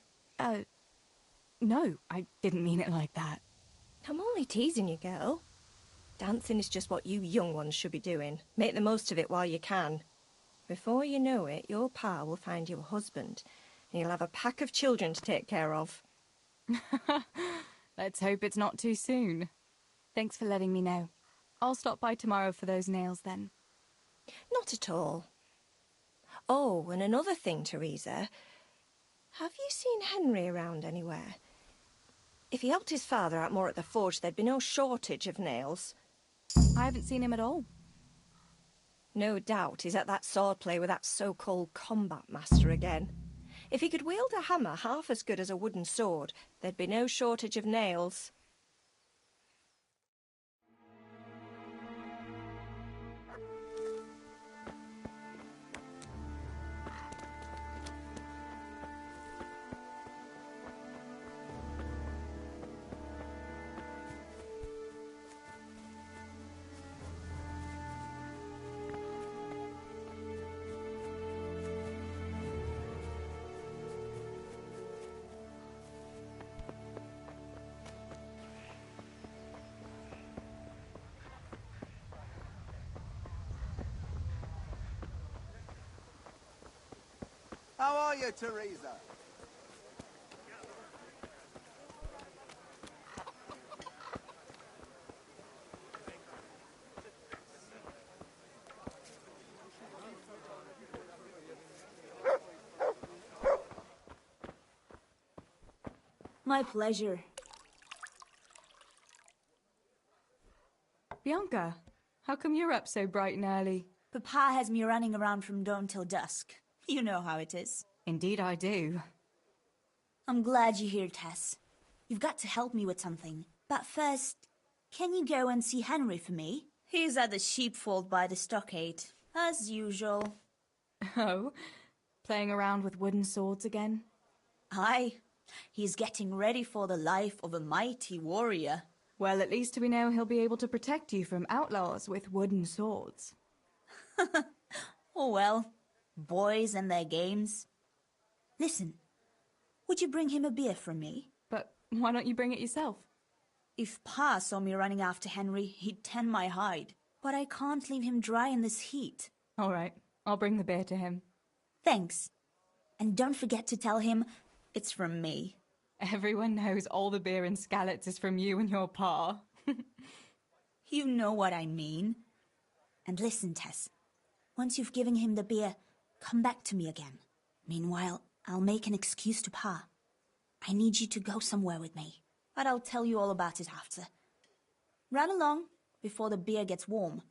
No, I didn't mean it like that. I'm only teasing you, girl. Dancing is just what you young ones should be doing. Make the most of it while you can. Before you know it, your pa will find you a husband, and you'll have a pack of children to take care of. Let's hope it's not too soon. Thanks for letting me know. I'll stop by tomorrow for those nails then. Not at all. Oh, and another thing, Teresa. Have you seen Henry around anywhere? If he helped his father out more at the forge, there'd be no shortage of nails. I haven't seen him at all. No doubt he's at that swordplay with that so-called combat master again. If he could wield a hammer half as good as a wooden sword, there'd be no shortage of nails. How are you, Teresa? My pleasure. Bianca, how come you're up so bright and early? Papa has me running around from dawn till dusk. You know how it is. Indeed I do. I'm glad you're here, Tess. You've got to help me with something. But first, can you go and see Henry for me? He's at the sheepfold by the stockade, as usual. Oh? Playing around with wooden swords again? Aye. He's getting ready for the life of a mighty warrior. Well, at least we know he'll be able to protect you from outlaws with wooden swords. Oh well. Boys and their games. Listen, would you bring him a beer from me? But why don't you bring it yourself? If Pa saw me running after Henry, he'd tan my hide. But I can't leave him dry in this heat. All right, I'll bring the beer to him. Thanks. And don't forget to tell him it's from me. Everyone knows all the beer in Skalitz is from you and your pa. You know what I mean. And listen, Tess. Once you've given him the beer, come back to me again. Meanwhile, I'll make an excuse to Pa. I need you to go somewhere with me, but I'll tell you all about it after. Run along before the beer gets warm.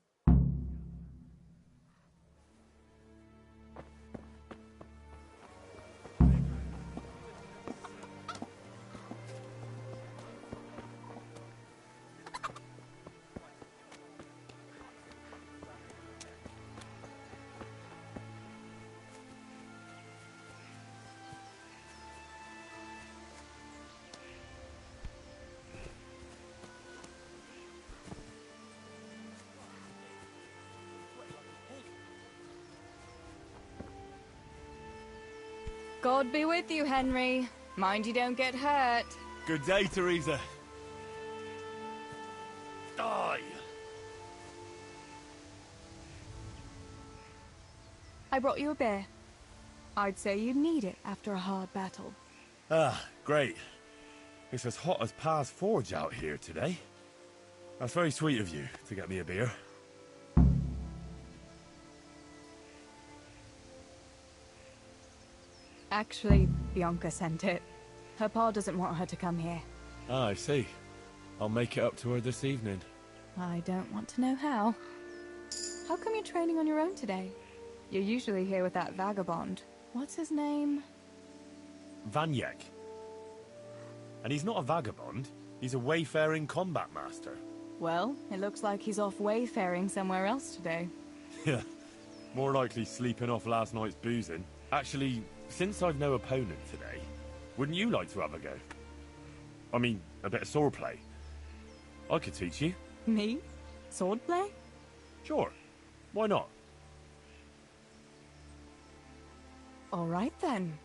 God be with you, Henry. Mind you don't get hurt. Good day, Teresa. Die! I brought you a beer. I'd say you'd need it after a hard battle. Ah, great. It's as hot as Pa's Forge out here today. That's very sweet of you to get me a beer. Actually, Bianca sent it. Her pa doesn't want her to come here. Ah, I see. I'll make it up to her this evening. I don't want to know how. How come you're training on your own today? You're usually here with that vagabond. What's his name? Vanyek. And he's not a vagabond. He's a wayfaring combat master. Well, it looks like he's off wayfaring somewhere else today. Yeah. More likely sleeping off last night's boozing. Actually, since I've no opponent today, wouldn't you like to have a go? I mean, a bit of swordplay. I could teach you. Me? Swordplay? Sure. Why not? All right then.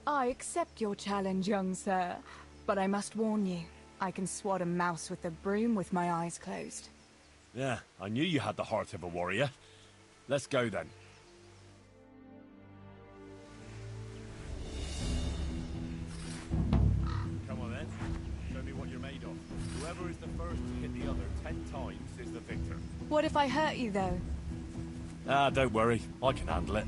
I accept your challenge, young sir. But I must warn you, I can swat a mouse with a broom with my eyes closed. Yeah, I knew you had the heart of a warrior. Let's go then. Come on then. Show me what you're made of. Whoever is the first to hit the other 10 times is the victor. What if I hurt you, though? Ah, don't worry. I can handle it.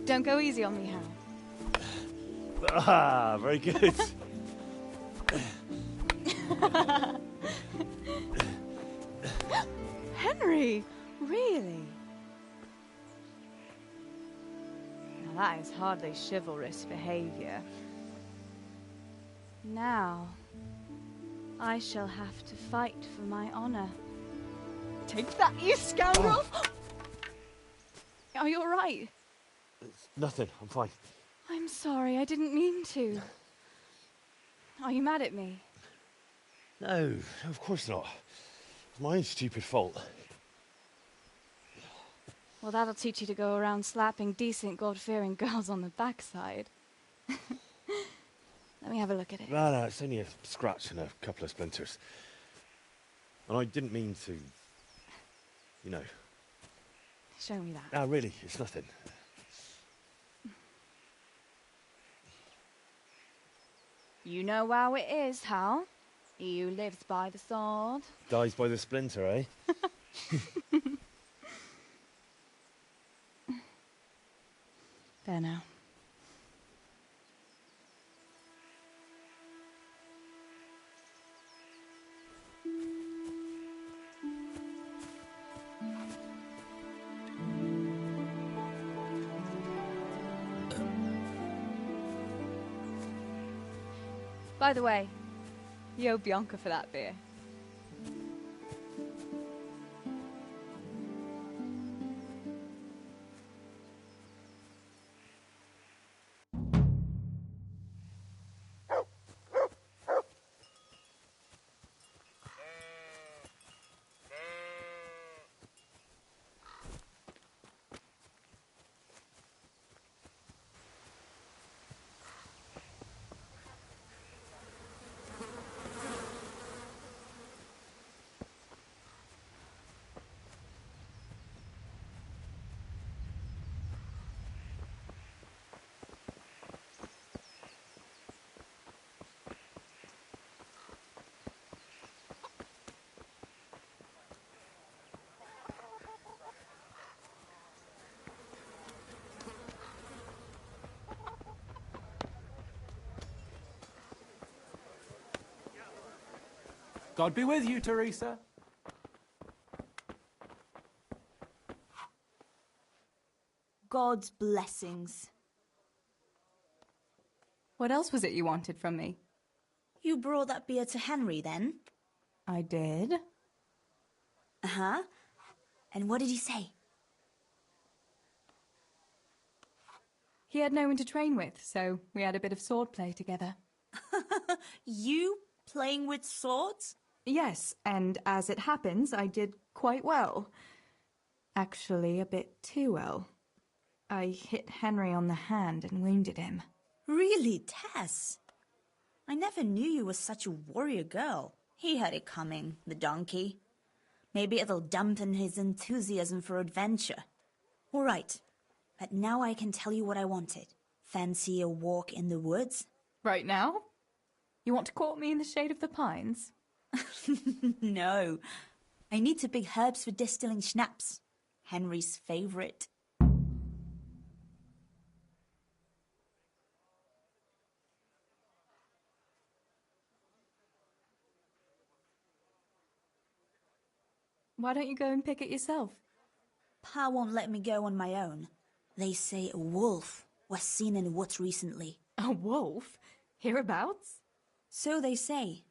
Don't go easy on me, Hal. Ah, very good. Henry, really? Now that is hardly chivalrous behavior. Now, I shall have to fight for my honor. Take that, you scoundrel! Are you all right? Nothing. I'm fine. I'm sorry, I didn't mean to. Are you mad at me? No, of course not. It's my own stupid fault. Well, that'll teach you to go around slapping decent, God-fearing girls on the backside. Let me have a look at it. No, it's only a scratch and a couple of splinters. And I didn't mean to, you know. Show me that. No, really, it's nothing. You know how it is, Hal. He who lives by the sword Dies by the splinter, eh? There now. By the way, you owe Bianca for that beer. God be with you, Teresa. God's blessings. What else was it you wanted from me? You brought that beer to Henry, then? I did. Uh-huh. And what did he say? He had no one to train with, so we had a bit of swordplay together. You playing with swords? Yes, and as it happens, I did quite well. Actually, a bit too well. I hit Henry on the hand and wounded him. Really, Tess? I never knew you were such a warrior girl. He had it coming, the donkey. Maybe it'll dampen his enthusiasm for adventure. All right, but now I can tell you what I wanted. Fancy a walk in the woods? Right now? You want to court me in the shade of the pines? No. I need to pick herbs for distilling schnapps. Henry's favorite. Why don't you go and pick it yourself? Pa won't let me go on my own. They say a wolf was seen in the woods recently. A wolf? Hereabouts? So they say.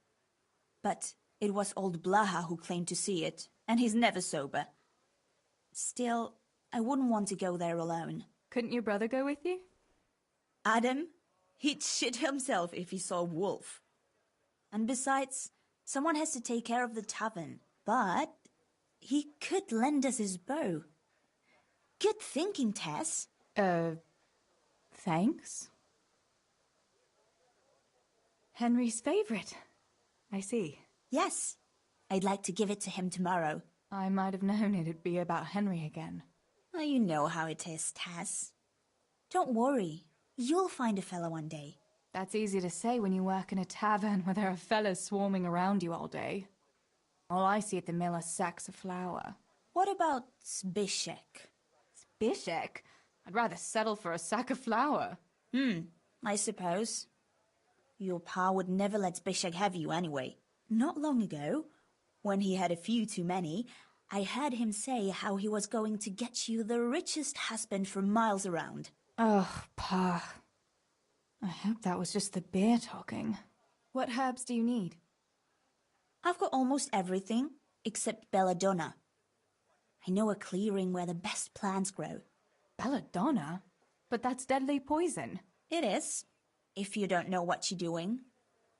But it was old Blaha who claimed to see it, and he's never sober. Still, I wouldn't want to go there alone. Couldn't your brother go with you? Adam? He'd shit himself if he saw a wolf. And besides, someone has to take care of the tavern. But he could lend us his bow. Good thinking, Tess. Thanks? Henry's favorite. I see. Yes. I'd like to give it to him tomorrow. I might have known it'd be about Henry again. Well, you know how it is, Tess. Don't worry. You'll find a fella one day. That's easy to say when you work in a tavern where there are fellas swarming around you all day. All I see at the mill are sacks of flour. What about Zbyszek? Zbyszek? I'd rather settle for a sack of flour. I suppose. Your pa would never let Zbyszek have you anyway. Not long ago, when he had a few too many, I heard him say how he was going to get you the richest husband for miles around. Oh, Pa. I hope that was just the beer talking. What herbs do you need? I've got almost everything, except belladonna. I know a clearing where the best plants grow. Belladonna? But that's deadly poison. It is, if you don't know what you're doing.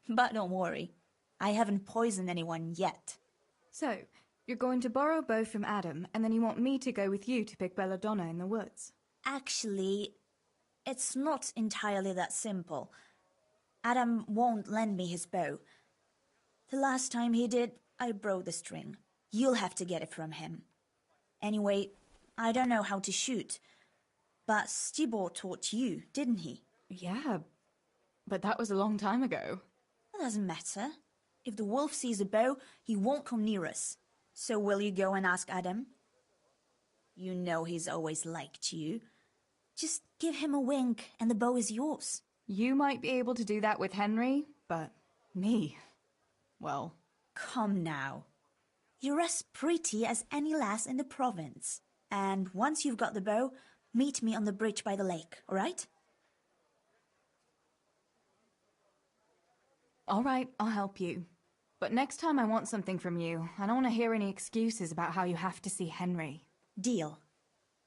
But don't worry, I haven't poisoned anyone yet. So, you're going to borrow a bow from Adam, and then you want me to go with you to pick belladonna in the woods? Actually, it's not entirely that simple. Adam won't lend me his bow. The last time he did, I broke the string. You'll have to get it from him. Anyway, I don't know how to shoot. But Stibor taught you, didn't he? Yeah, but that was a long time ago. It doesn't matter. If the wolf sees a bow, he won't come near us. So will you go and ask Adam? You know he's always liked you. Just give him a wink and the bow is yours. You might be able to do that with Henry, but me... well... Come now. You're as pretty as any lass in the province. And once you've got the bow, meet me on the bridge by the lake, all right? All right, I'll help you. But next time I want something from you, I don't want to hear any excuses about how you have to see Henry. Deal.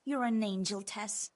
You're an angel, Tess.